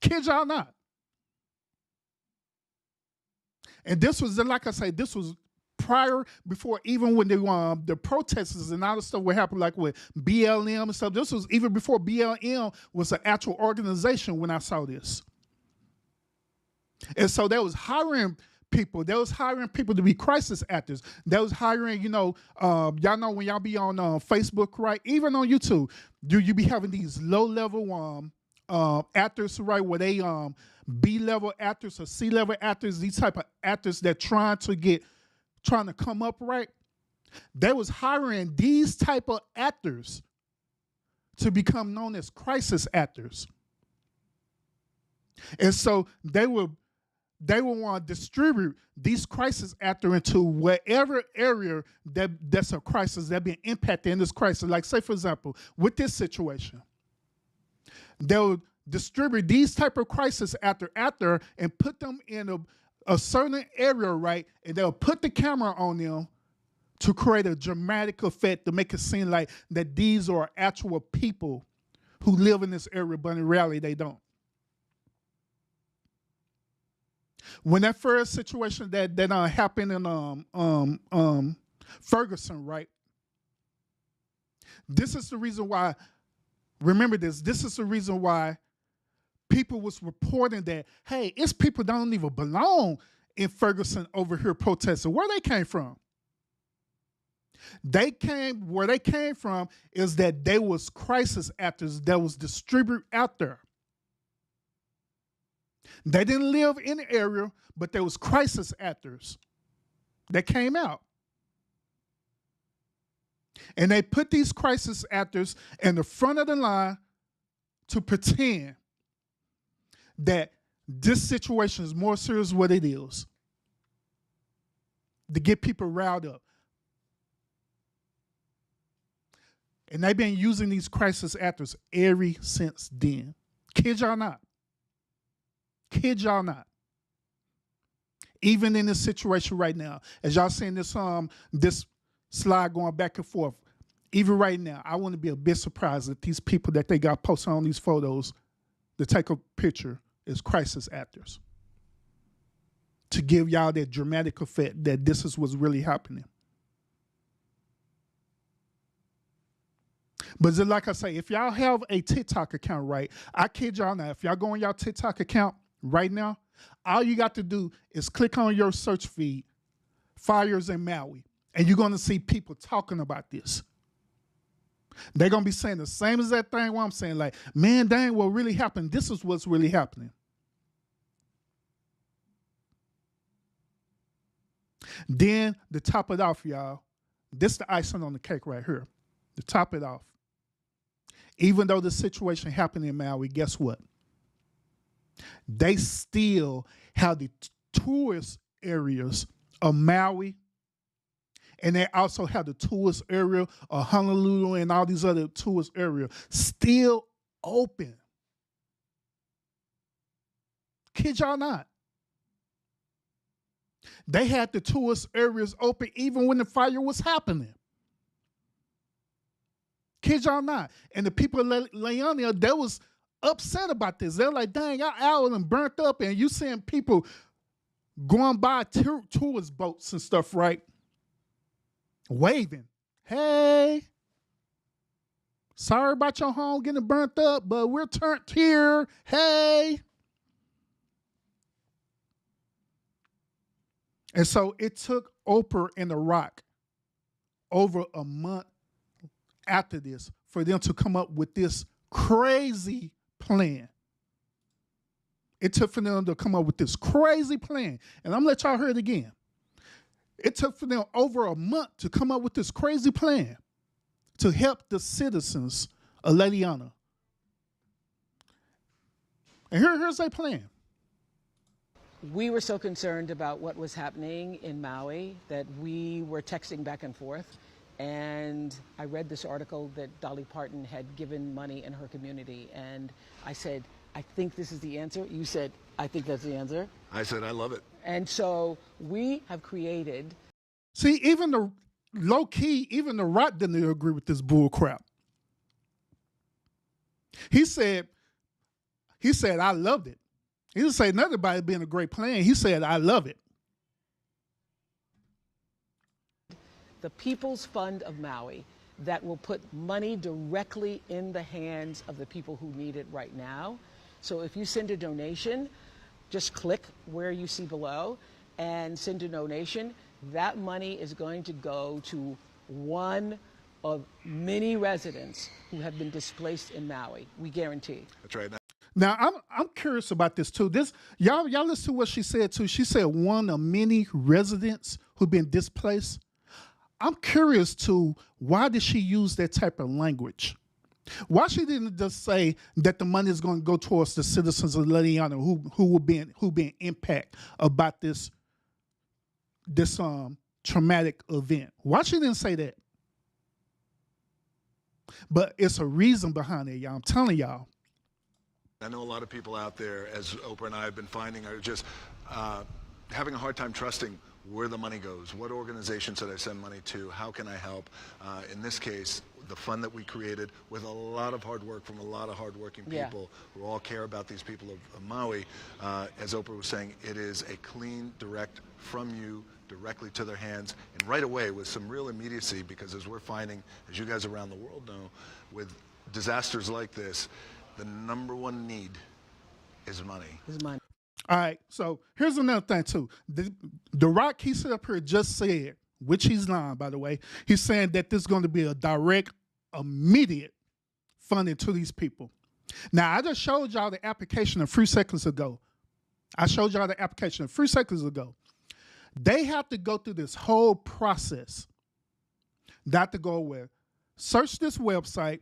Kid y'all not. And this was, like I say, this was prior, before even when the protesters and all the stuff would happen, like with BLM and stuff. This was even before BLM was an actual organization when I saw this. And so they was hiring people. They was hiring people to be crisis actors. They was hiring, y'all know when y'all be on Facebook, right? Even on YouTube, you be having these low-level actors, right? Where they B-level actors or C-level actors, these type of actors that trying to come up, right? They was hiring these type of actors to become known as crisis actors. And so they will want to distribute these crisis actors into whatever area that's a crisis, that being impacted in this crisis. Like, say, for example, with this situation, they'll distribute these type of crisis actor and put them in a certain area, right? And they'll put the camera on them to create a dramatic effect to make it seem like that these are actual people who live in this area, but in reality they don't. When that first situation that happened in Ferguson, right? This is the reason why. Remember this. This is the reason why people was reporting that, hey, it's people that don't even belong in Ferguson over here protesting. Where they came from? Where they came from is that they was crisis actors that was distributed out there. They didn't live in the area, but there was crisis actors that came out. And they put these crisis actors in the front of the line to pretend that this situation is more serious than what it is, to get people riled up. And they've been using these crisis actors ever since then. Kid y'all not. Kid y'all not. Even in this situation right now, as y'all seeing this this slide going back and forth, even right now, I wouldn't be a bit surprised if these people that they got posted on these photos to take a picture is crisis actors, to give y'all that dramatic effect that this is what's really happening. But just like I say, if y'all have a TikTok account, right, I kid y'all not, if y'all go on y'all TikTok account right now, all you got to do is click on your search feed, Fires in Maui, and you're going to see people talking about this. They're going to be saying the same exact thing what I'm saying, like, man, dang, what really happened? This is what's really happening. Then, to top it off, y'all, this is the icing on the cake right here. To top it off, even though the situation happened in Maui, guess what? They still have the tourist areas of Maui, and they also have the tourist area of Honolulu and all these other tourist areas still open. Kid y'all not. They had the tourist areas open even when the fire was happening. Kid y'all not. And the people of Leonia, they was upset about this. They're like, dang, our island burnt up, and you seeing people going by tourist boats and stuff, right? Waving. Hey, sorry about your home getting burnt up, but we're turned here. Hey. And so it took Oprah and The Rock over a month after this for them to come up with this crazy plan. It took for them to come up with this crazy plan. And I'm going to let y'all hear it again. It took for them over a month to come up with this crazy plan to help the citizens of Liliana. And here's their plan. We were so concerned about what was happening in Maui that we were texting back and forth. And I read this article that Dolly Parton had given money in her community. And I said, I think this is the answer. You said, I think that's the answer. I said, I love it. And so we have created. See, even the low key, even The Rock didn't agree with this bull crap. He said, He said, I loved it. He didn't say nothing about it being a great plan. He said, I love it. The People's Fund of Maui that will put money directly in the hands of the people who need it right now. So if you send a donation, just click where you see below and send a donation. That money is going to go to one of many residents who have been displaced in Maui. We guarantee. That's right. Now I'm curious about this too. Y'all listen to what she said too. She said one of many residents who've been displaced. I'm curious to why did she use that type of language? Why she didn't just say that the money is going to go towards the citizens of Liliana who been impacted about this traumatic event? Why she didn't say that? But it's a reason behind it, y'all. I'm telling y'all. I know a lot of people out there, as Oprah and I have been finding, are just having a hard time trusting where the money goes. What organizations should I send money to? How can I help? In this case, the fund that we created with a lot of hard work from a lot of hardworking people who all care about these people of Maui. As Oprah was saying, it is a clean, direct from you directly to their hands and right away with some real immediacy, because as we're finding, as you guys around the world know, with disasters like this, the number one need is money. All right, so here's another thing too. The Rock, he sit up here just said, which he's lying, by the way, he's saying that there's going to be a direct, immediate funding to these people. Now, I just showed y'all the application a few seconds ago. They have to go through this whole process. They have to go where? Search this website,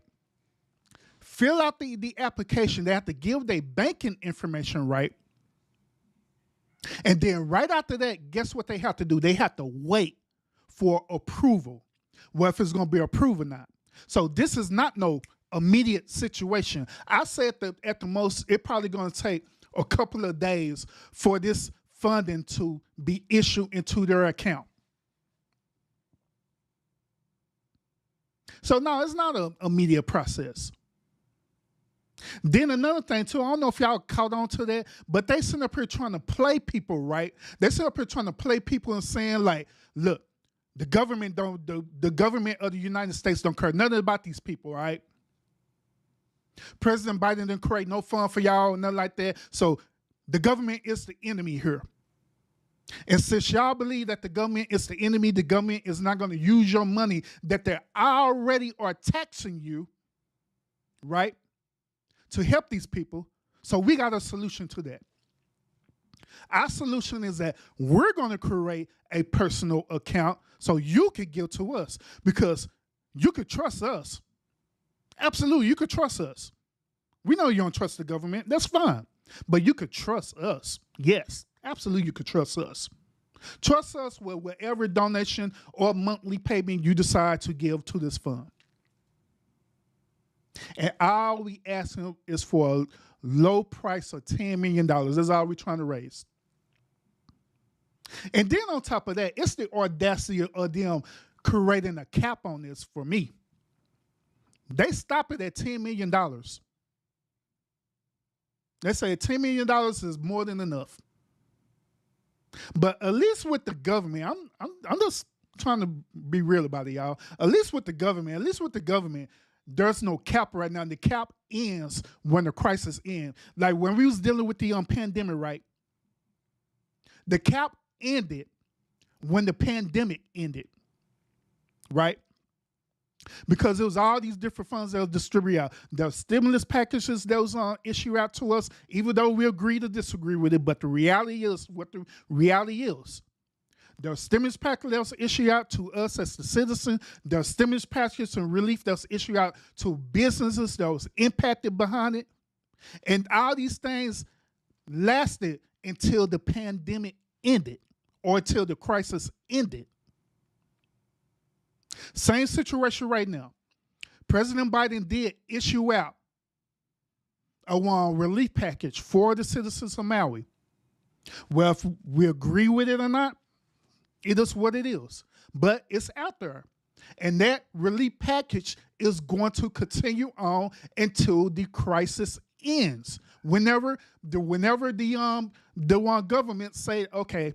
fill out the application. They have to give their banking information right. And then right after that, guess what they have to do? They have to wait for approval, well, if it's going to be approved or not. So this is not no immediate situation. I said that at the most, it's probably going to take a couple of days for this funding to be issued into their account. So no, it's not an immediate process. Then another thing too, I don't know if y'all caught on to that, but they sit up here trying to play people, right? They sit up here trying to play people and saying like, look, the government the government of the United States don't care nothing about these people, right? President Biden didn't create no fund for y'all, nothing like that. So the government is the enemy here. And since y'all believe that the government is the enemy, the government is not going to use your money that they already are taxing you, right, to help these people. So we got a solution to that. Our solution is that we're going to create a personal account so you could give to us, because you could trust us. Absolutely, you could trust us. We know you don't trust the government. That's fine. But you could trust us. Yes, absolutely, you could trust us. Trust us with whatever donation or monthly payment you decide to give to this fund. And all we ask him is for a low price of $10 million. That's all we're trying to raise. And then on top of that, it's the audacity of them creating a cap on this for me. They stop it at $10 million. They say $10 million is more than enough. But at least with the government, I'm just trying to be real about it, y'all. At least with the government, there's no cap right now. The cap ends when the crisis ends. Like when we was dealing with the pandemic, right? The cap ended when the pandemic ended, right? Because it was all these different funds that were distributed out. The stimulus packages that was issued out to us, even though we agree to disagree with it, but the reality is what the reality is. The stimulus package that was issued out to us as the citizen, the stimulus package and relief that was issued out to businesses that was impacted behind it. And all these things lasted until the pandemic ended or until the crisis ended. Same situation right now. President Biden did issue out a relief package for the citizens of Maui. Well, if we agree with it or not, it is what it is. But it's out there. And that relief package is going to continue on until the crisis ends. Whenever the government say, okay,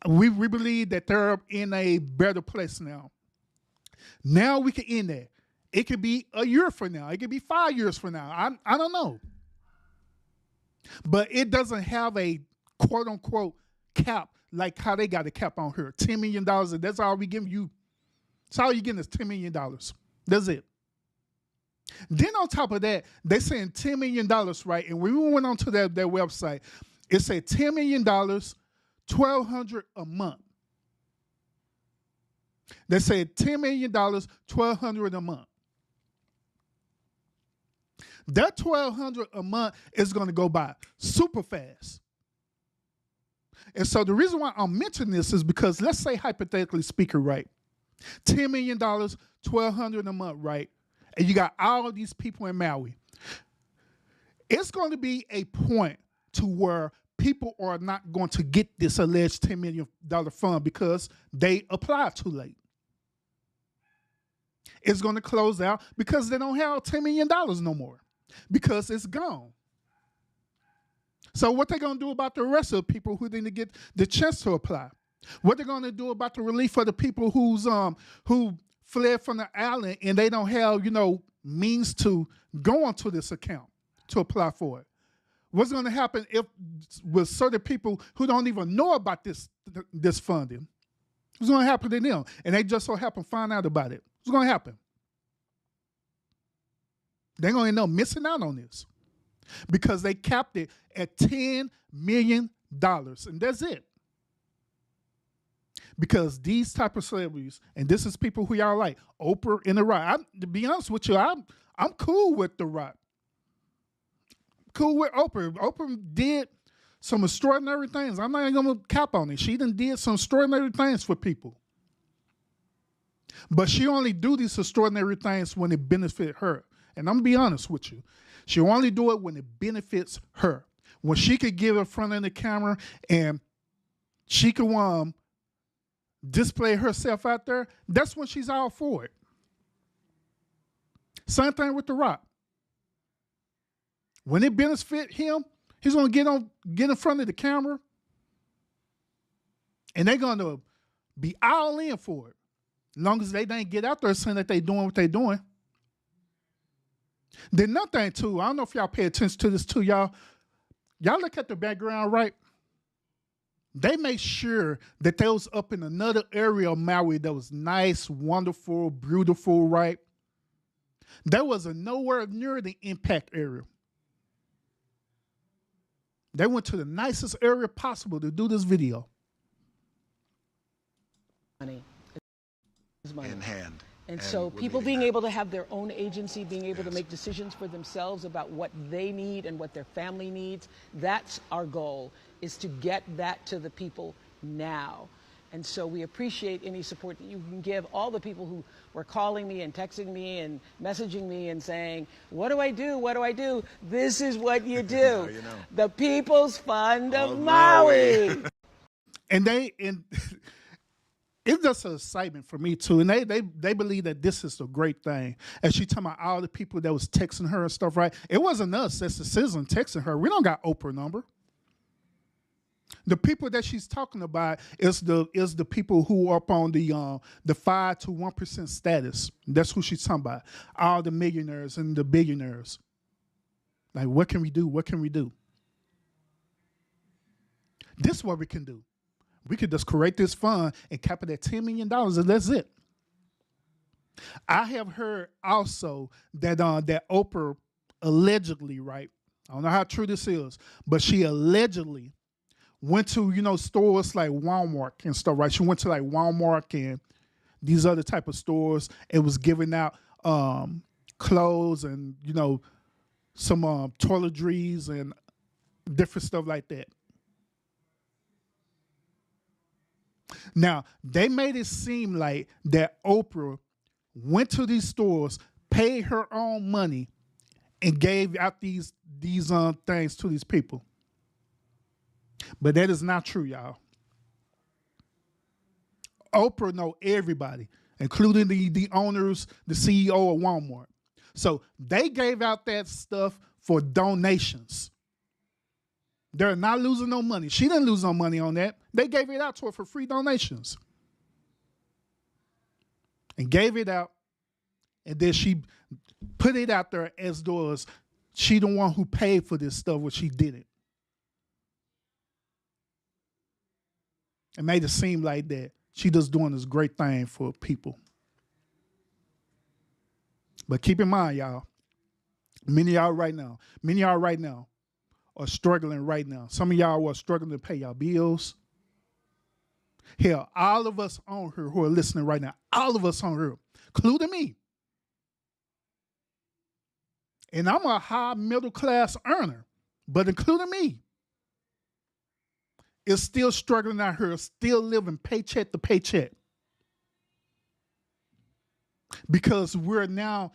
we believe that they're in a better place now. Now we can end that. It could be a year from now. It could be 5 years from now. I don't know. But it doesn't have a quote unquote cap like how they got a cap on here. $10 million, and that's all we give you. That's all you getting is $10 million. That's it. Then on top of that, they saying $10 million, right? And when we went onto their website, it said $10 million, $1,200 a month. They said $10 million, $1,200 a month. That $1,200 a month is going to go by super fast. And so the reason why I'm mentioning this is because let's say hypothetically speaking, right? $10 million, $1,200 a month, right? And you got all of these people in Maui. It's going to be a point to where people are not going to get this alleged $10 million fund because they applied too late. It's going to close out because they don't have $10 million no more because it's gone. So what they going to do about the rest of the people who didn't get the chance to apply? What they're going to do about the relief for the people who fled from the island and they don't have, means to go onto this account to apply for it? What's going to happen with certain people who don't even know about this funding? What's going to happen to them? And they just so happen to find out about it. What's going to happen? They're going to end up missing out on this because they capped it at $10 million, and that's it. Because these type of celebrities, and this is people who y'all like, Oprah and The Rock. To be honest with you, I'm cool with The Rock. Cool with Oprah. Oprah did some extraordinary things. I'm not even going to cap on it. She did some extraordinary things for people. But she only do these extraordinary things when it benefits her. And I'm going to be honest with you. She only do it when it benefits her. When she could give in front of the camera and she could display herself out there, that's when she's all for it. Same thing with The Rock. When it benefits him, he's going to get in front of the camera and they're going to be all in for it. As long as they didn't get out there saying that they're doing what they're doing. Then another thing too, I don't know if y'all pay attention to this too, y'all. Y'all look at the background, right? They made sure that they was up in another area of Maui that was nice, wonderful, beautiful, right? That was nowhere near the impact area. They went to the nicest area possible to do this video. Money is money. In hand. And so people being able to have their own agency, being able to make decisions for themselves about what they need and what their family needs, that's our goal, is to get that to the people now. And so we appreciate any support that you can give all the people who were calling me and texting me and messaging me and saying, what do I do? What do I do? This is what you do. The People's Fund of Maui. And it's just an excitement for me too. And they believe that this is a great thing. And she talking about all the people that was texting her and stuff, right? It wasn't us, that's the citizen texting her. We don't got Oprah number. The people that she's talking about is the people who are up on the 5 to 1% status. That's who she's talking about. All the millionaires and the billionaires. Like, what can we do? What can we do? This is what we can do. We could just create this fund and cap it at $10 million, and that's it. I have heard also that that Oprah allegedly, right? I don't know how true this is, but she allegedly went to, stores like Walmart and stuff, right? She went to like Walmart and these other type of stores and was giving out clothes and, some toiletries and different stuff like that. Now, they made it seem like that Oprah went to these stores, paid her own money, and gave out these things to these people. But that is not true, y'all. Oprah know everybody, including the owners, the CEO of Walmart. So they gave out that stuff for donations. They're not losing no money. She didn't lose no money on that. They gave it out to her for free donations. And gave it out. And then she put it out there as though as she the one who paid for this stuff, but she didn't. It made it seem like that she just doing this great thing for people. But keep in mind, y'all, many of y'all right now are struggling right now. Some of y'all are struggling to pay y'all bills. Hell, all of us on here who are listening right now, all of us on here, including me. And I'm a high middle class earner, but including me, is still struggling out here, still living paycheck to paycheck. Because we're now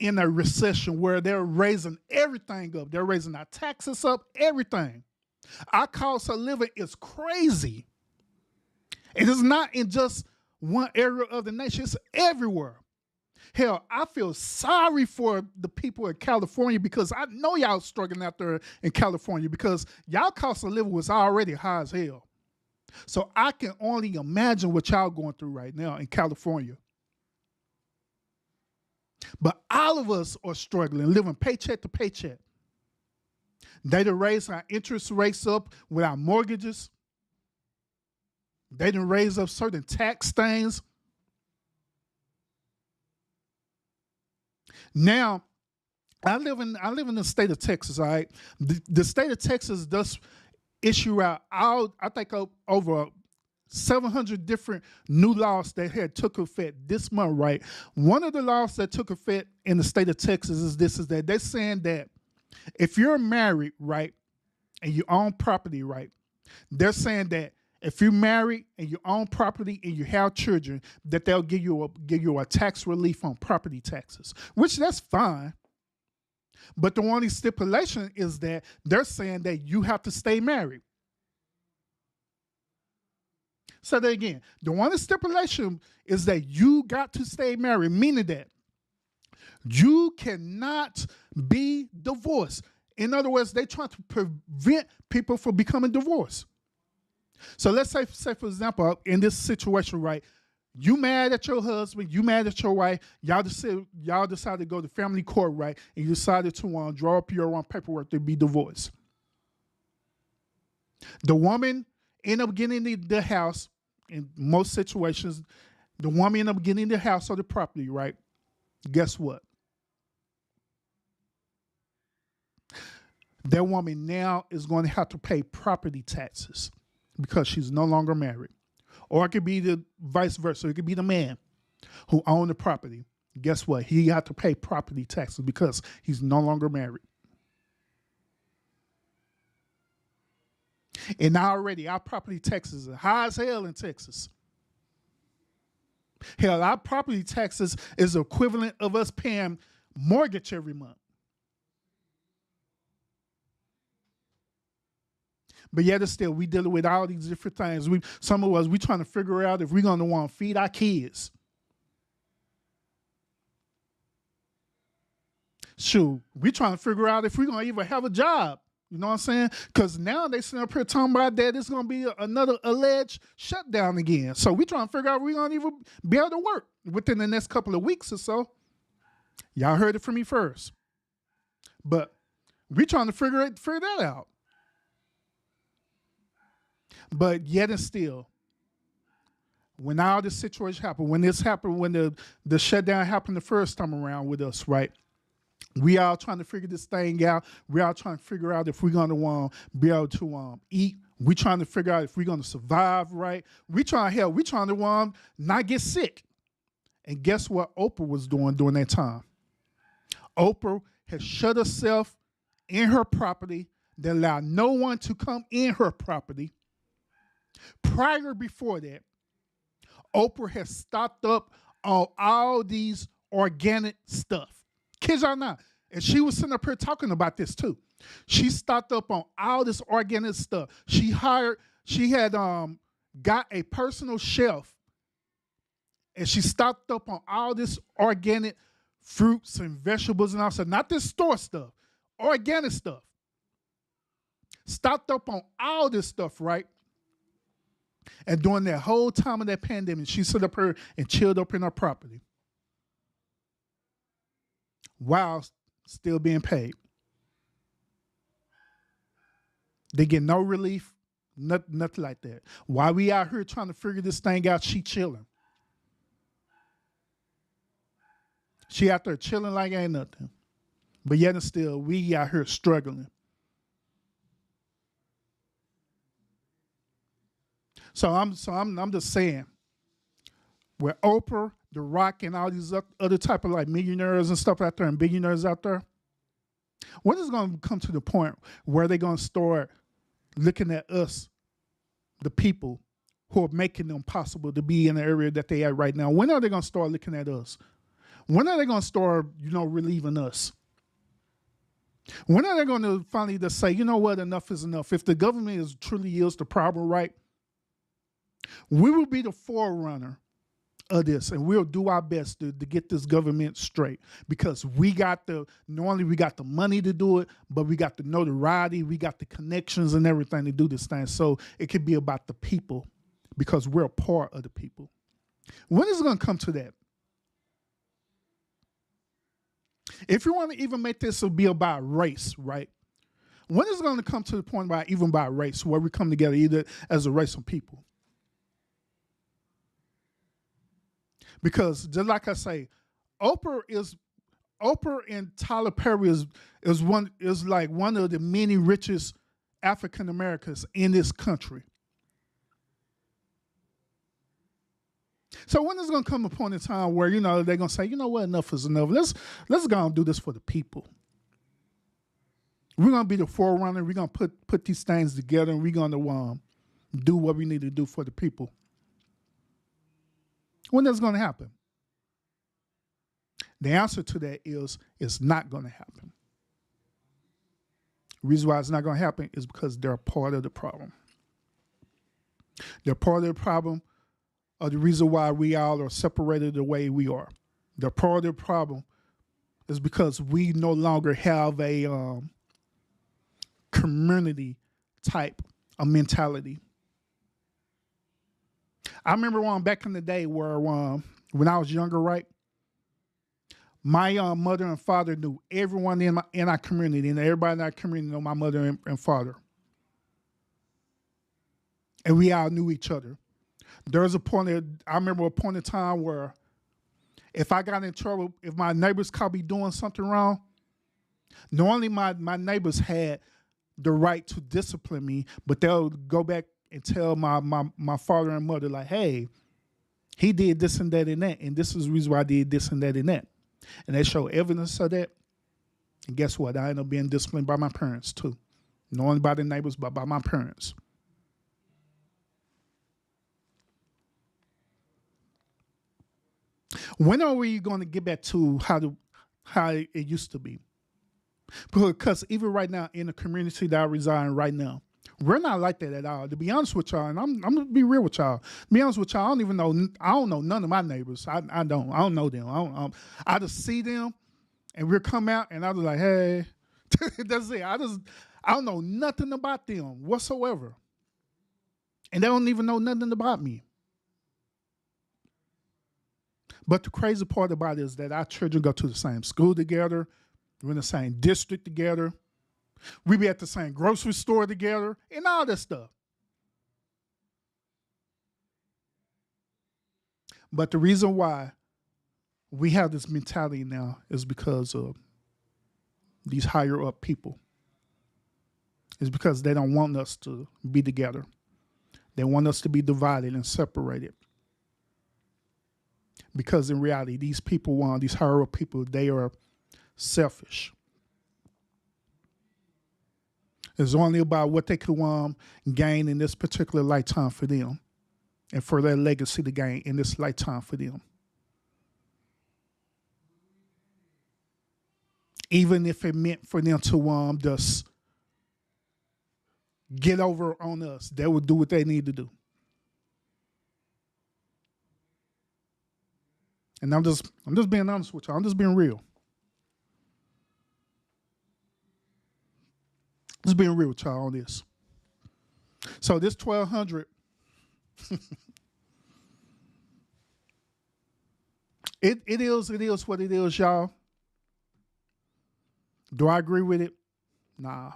in a recession where they're raising everything up. They're raising our taxes up, everything. Our cost of living is crazy. It is not in just one area of the nation, it's everywhere. Hell, I feel sorry for the people in California because I know y'all struggling out there in California because y'all cost of living was already high as hell. So I can only imagine what y'all going through right now in California. But all of us are struggling, living paycheck to paycheck. They done raised our interest rates up with our mortgages. They done raise up certain tax things. Now, I live in the state of Texas, all right? The state of Texas does issue out, I think, over 700 different new laws that had took effect this month, right? One of the laws that took effect in the state of Texas is that they're saying that if you're married, right, and you own property, right, they're saying that if you're married and you own property and you have children, that they'll give you a tax relief on property taxes, which that's fine. But the only stipulation is that they're saying that you have to stay married. So that again, the only stipulation is that you got to stay married, meaning that you cannot be divorced. In other words, they're trying to prevent people from becoming divorced. So let's say for example, in this situation, right, you mad at your husband, you mad at your wife, y'all decided to go to family court, right, and you decided to draw up your own paperwork to be divorced. The woman end up getting the house. In most situations, the woman end up getting the house or the property, right? Guess what? That woman now is going to have to pay property taxes because she's no longer married. Or it could be the vice versa. It could be the man who owned the property. Guess what? He had to pay property taxes because he's no longer married. And already our property taxes are high as hell in Texas. Hell, our property taxes is the equivalent of us paying mortgage every month. But yet still, we dealing with all these different things. Some of us, we trying to figure out if we're going to want to feed our kids. Shoot, we trying to figure out if we're going to even have a job. You know what I'm saying? Because now they sitting up here talking about that it's going to be another alleged shutdown again. So we trying to figure out if we're going to even be able to work within the next couple of weeks or so. Y'all heard it from me first. But we trying to figure that out. But yet and still, when all this situation happened, when the shutdown happened the first time around with us, right? We all trying to figure this thing out. We all trying to figure out if we're going to be able to eat. We trying to figure out if we're going to survive, right? We trying to not get sick. And guess what Oprah was doing during that time? Oprah has shut herself in her property that allowed no one to come in her property. Before that, Oprah has stocked up on all these organic stuff. Kids are not. And she was sitting up here talking about this too. She stocked up on all this organic stuff. She had got a personal shelf and she stocked up on all this organic fruits and vegetables and all stuff. Not this store stuff. organic stuff. Stocked up on all this stuff, right? And during that whole time of that pandemic, she stood up here and chilled up in her property while still being paid. They get no relief, nothing like that. While we out here trying to figure this thing out, she chilling. She out there chilling like ain't nothing. But yet and still, we out here struggling. So I'm just saying, where Oprah, The Rock, and all these other type of like millionaires and stuff out there and billionaires out there, when is it going to come to the point where they're going to start looking at us, the people who are making them possible to be in the area that they at right now? When are they going to start looking at us? When are they going to start, relieving us? When are they going to finally just say, you know what, enough is enough? If the government is truly is the problem, right, we will be the forerunner of this, and we'll do our best to get this government straight, because not only we got the money to do it, but we got the notoriety, we got the connections and everything to do this thing. So it could be about the people, because we're a part of the people. When is it going to come to that? If you want to even make this be about race, right? When is it going to come to the point about race, where we come together either as a race of people? Because just like I say, Oprah and Tyler Perry is like one of the many richest African Americans in this country. So when is going to come a point in time where they're going to say, you know what, enough is enough. Let's go and do this for the people. We're going to be the forerunner. We're going to put these things together, and we're going to do what we need to do for the people. When that's going to happen? The answer to that is it's not going to happen. The reason why it's not going to happen is because they're part of the problem. They're part of the problem, or the reason why we all are separated the way we are. They're part of the problem is because we no longer have a community type of mentality. I remember back in the day where when I was younger, right? My mother and father knew everyone in our community, and everybody in our community knew my mother and father. And we all knew each other. There was I remember a point in time where if I got in trouble, if my neighbors caught me doing something wrong, not only my neighbors had the right to discipline me, but they'll go back and tell my father and mother, like, hey, he did this and that and that, and this is the reason why I did this and that and that. And they show evidence of that. And guess what? I ended up being disciplined by my parents too. Not only by the neighbors, but by my parents. When are we going to get back to how it used to be? Because even right now, in the community that I reside in right now, we're not like that at all. To be honest with y'all, and I'm gonna be real with y'all. To be honest with y'all, I don't know none of my neighbors. I don't know them. I just see them, and we'll come out, and I'll be like, hey, that's it. I don't know nothing about them whatsoever, and they don't even know nothing about me. But the crazy part about it is that our children go to the same school together. We're in the same district together. We be at the same grocery store together and all that stuff. But the reason why we have this mentality now is because of these higher up people. It's because they don't want us to be together. They want us to be divided and separated. Because in reality, these people, these higher up people, they are selfish. It's only about what they could gain in this particular lifetime for them, and for their legacy to gain in this lifetime for them. Even if it meant for them to just get over on us, they would do what they need to do. And I'm just being honest with you. I'm just being real. Just being real with y'all on this. So this 1,200, it is what it is, y'all. Do I agree with it? Nah.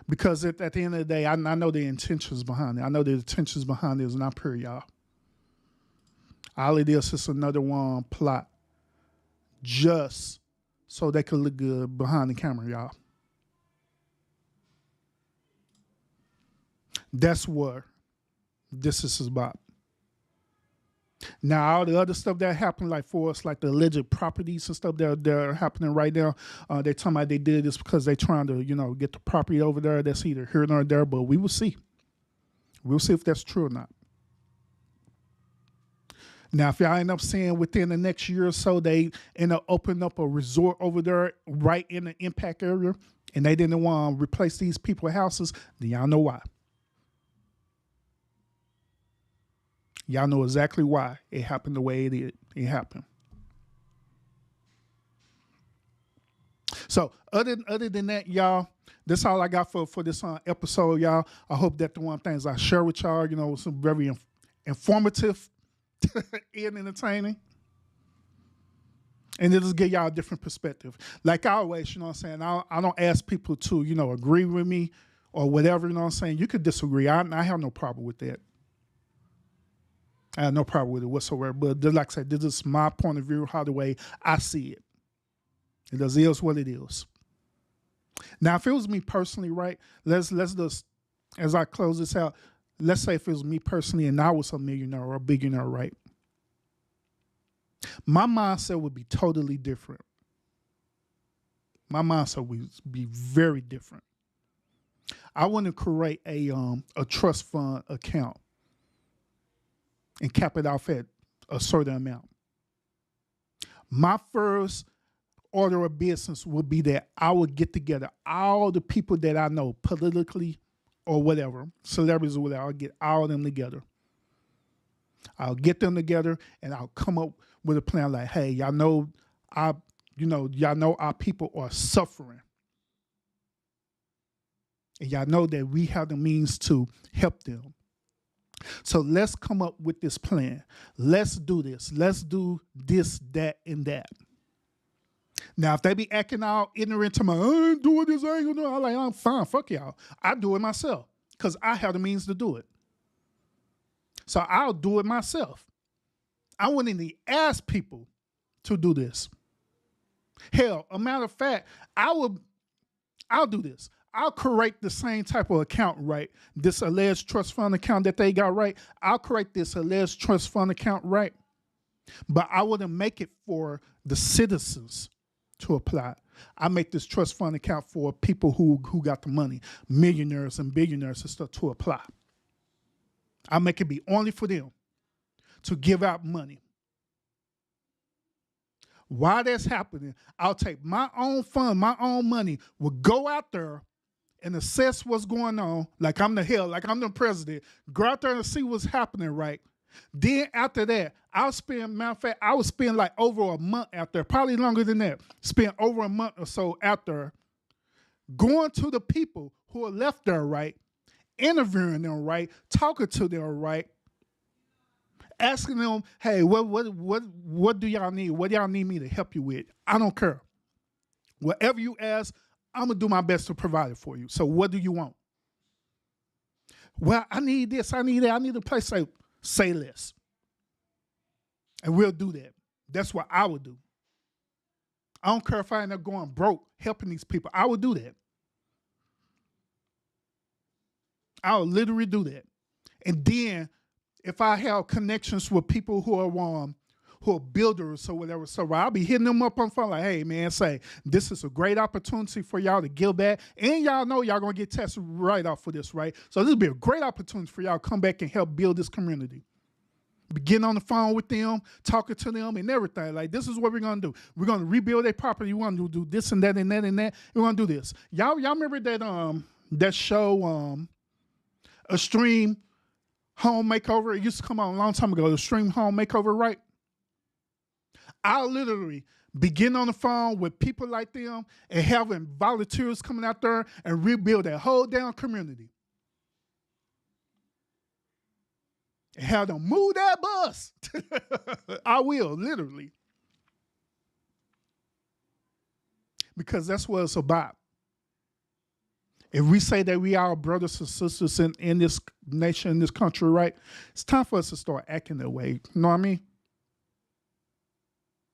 Because at the end of the day, I know the intentions behind it. I know the intentions behind it is not pure, y'all. All it is another one plot just so they could look good behind the camera, y'all. That's what this is about. Now, all the other stuff that happened, like for us, like the alleged properties and stuff that are happening right now, they talking about they did this because they trying to, get the property over there. That's either here nor there, but we will see. We'll see if that's true or not. Now, if y'all end up seeing within the next year or so, they end up opening up a resort over there right in the impact area, and they didn't want to replace these people's houses, then y'all know why. Y'all know exactly why it happened the way it happened. So other than that, y'all, that's all I got for this episode, y'all. I hope that the one things I share with y'all, was some very informative and entertaining. And it'll just give y'all a different perspective. Like always, you know what I'm saying? I don't ask people to, agree with me or whatever, you know what I'm saying? You could disagree. I have no problem with that. I have no problem with it whatsoever. But like I said, this is my point of view, how the way I see it. It just is what it is. Now, if it was me personally, right, let's just, as I close this out, let's say if it was me personally and I was a millionaire or a billionaire, right? My mindset would be totally different. My mindset would be very different. I want to create a trust fund account and cap it off at a certain amount. My first order of business would be that I would get together all the people that I know politically or whatever, celebrities or whatever. I'll get all of them together. I'll get them together and I'll come up with a plan like, hey, y'all know our people are suffering. And y'all know that we have the means to help them. So let's come up with this plan. Let's do this. Let's do this, that, and that. Now, if they be acting all ignorant to me, I ain't doing this, I ain't gonna do it. I'm fine, fuck y'all. I do it myself because I have the means to do it. So I'll do it myself. I wouldn't even ask people to do this. Hell, a matter of fact, I'll do this. I'll create the same type of account, right? This alleged trust fund account that they got, right? I'll create this alleged trust fund account, right? But I wouldn't make it for the citizens to apply. I make this trust fund account for people who got the money, millionaires and billionaires and stuff to apply. I make it be only for them to give out money. While that's happening, I'll take my own fund, my own money, will go out there and assess what's going on, like I'm the president, go out there and see what's happening, right? Then after that, I would spend like over a month out there, probably longer than that, spend over a month or so out there, going to the people who are left there, right? Interviewing them, right? Talking to them, right? Asking them, hey, what do y'all need? What do y'all need me to help you with? I don't care. Whatever you ask, I'm going to do my best to provide it for you. So what do you want? Well, I need this, I need that, I need a place. Say less. And we'll do that. That's what I would do. I don't care if I end up going broke helping these people. I would do that. I would literally do that. And then if I have connections with people who are builders or whatever, so I'll be hitting them up on the phone like, hey, man, say, this is a great opportunity for y'all to give back. And y'all know y'all going to get tested right off for this, right? So this will be a great opportunity for y'all to come back and help build this community. Be getting on the phone with them, talking to them and everything. Like, this is what we're going to do. We're going to rebuild their property. We're going to do this and that and that and that. We're going to do this. Y'all remember that show, Extreme Home Makeover? It used to come out a long time ago, Extreme Home Makeover, right? I'll literally be getting on the phone with people like them and having volunteers coming out there and rebuild that whole damn community. And have them move that bus. I will, literally. Because that's what it's about. If we say that we are brothers and sisters in this nation, in this country, right? It's time for us to start acting that way. You know what I mean?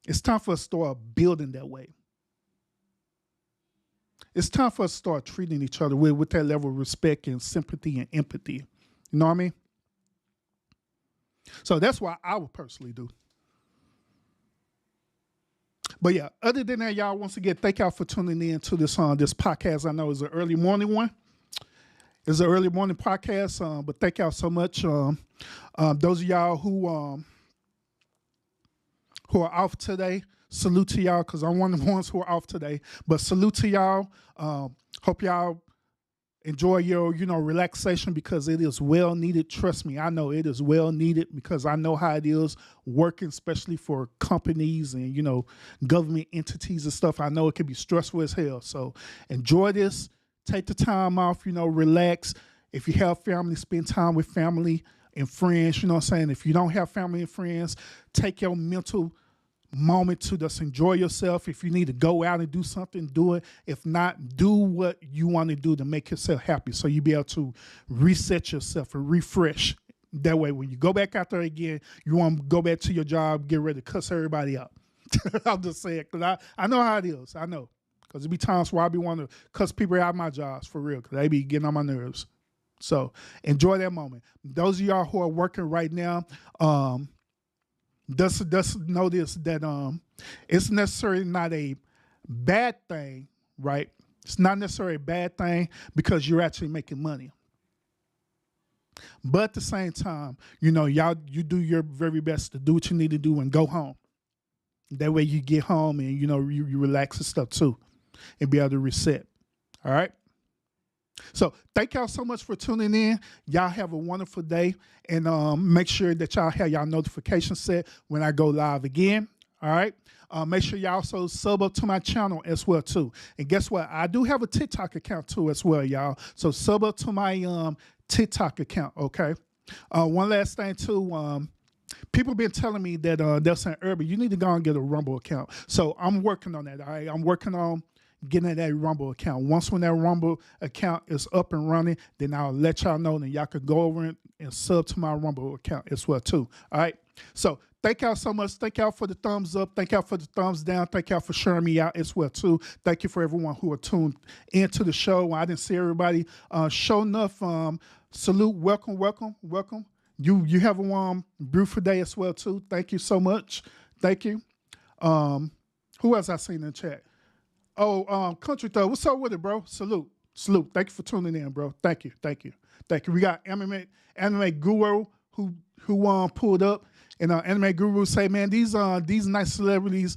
It's time for us to start building that way. It's time for us to start treating each other with that level of respect and sympathy and empathy. You know what I mean? So that's what I would personally do. But yeah, other than that, y'all, once again, thank y'all for tuning in to this podcast. I know it's an early morning one. It's an early morning podcast, but thank y'all so much. Those of y'all who are off today, salute to y'all, because I'm one of the ones who are off today. But salute to y'all. Hope y'all enjoy your, relaxation, because it is well needed. Trust me, I know it is well needed, because I know how it is working, especially for companies and, government entities and stuff. I know it can be stressful as hell. So enjoy this. Take the time off, relax. If you have family, spend time with family and friends. You know what I'm saying? If you don't have family and friends, take your mental moment to just enjoy yourself. If you need to go out and do something, do it. If not, do what you want to do to make yourself happy, so you be able to reset yourself and refresh. That way, when you go back out there again, you want to go back to your job, get ready to cuss everybody out. I'll just say it, because I know how it is. I know, because there be times where I be wanting to cuss people out of my jobs for real, because they be getting on my nerves. So enjoy that moment. Those of y'all who are working right now, Just know this, that it's necessarily not a bad thing, right? It's not necessarily a bad thing, because you're actually making money. But at the same time, you do your very best to do what you need to do and go home. That way you get home and you relax and stuff too, and be able to reset. All right. So thank y'all so much for tuning in. Y'all have a wonderful day, and make sure that y'all have y'all notifications set when I go live again. All right. Make sure y'all also sub up to my channel as well too. And guess what? I do have a TikTok account too as well, y'all. So sub up to my TikTok account. Okay. One last thing too. People been telling me that they're saying, Urban, you need to go and get a Rumble account. So I'm working on that. All right. I'm working on getting that Rumble account. Once when that Rumble account is up and running, then I'll let y'all know, and y'all can go over and sub to my Rumble account as well too. All right. So thank y'all so much. Thank y'all for the thumbs up. Thank y'all for the thumbs down. Thank y'all for sharing me out as well too. Thank you for everyone who are tuned into the show. I didn't see everybody. Show enough. Salute. Welcome. You have a warm, beautiful day as well too. Thank you so much. Thank you. Who else I seen in the chat? Oh, Country Thug, what's up with it, bro? Salute. Thank you for tuning in, bro. Thank you. We got anime guru who pulled up, and anime guru say, man, these nice celebrities,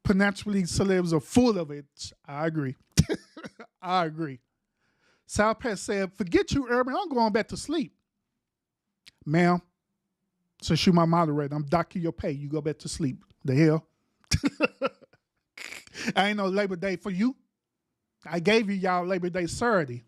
potentially celebs, are full of it. I agree. I agree. South Pass said, forget you, Urban. I'm going back to sleep. Ma'am, since you're my moderator, I'm docking your pay. You go back to sleep. The hell? I ain't no Labor Day for you. I gave y'all Labor Day Saturday.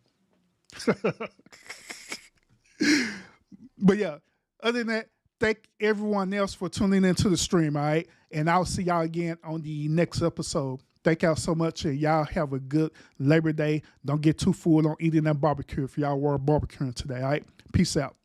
But yeah, other than that, thank everyone else for tuning into the stream, all right? And I'll see y'all again on the next episode. Thank y'all so much, and y'all have a good Labor Day. Don't get too full on eating that barbecue if y'all were barbecuing today, all right? Peace out.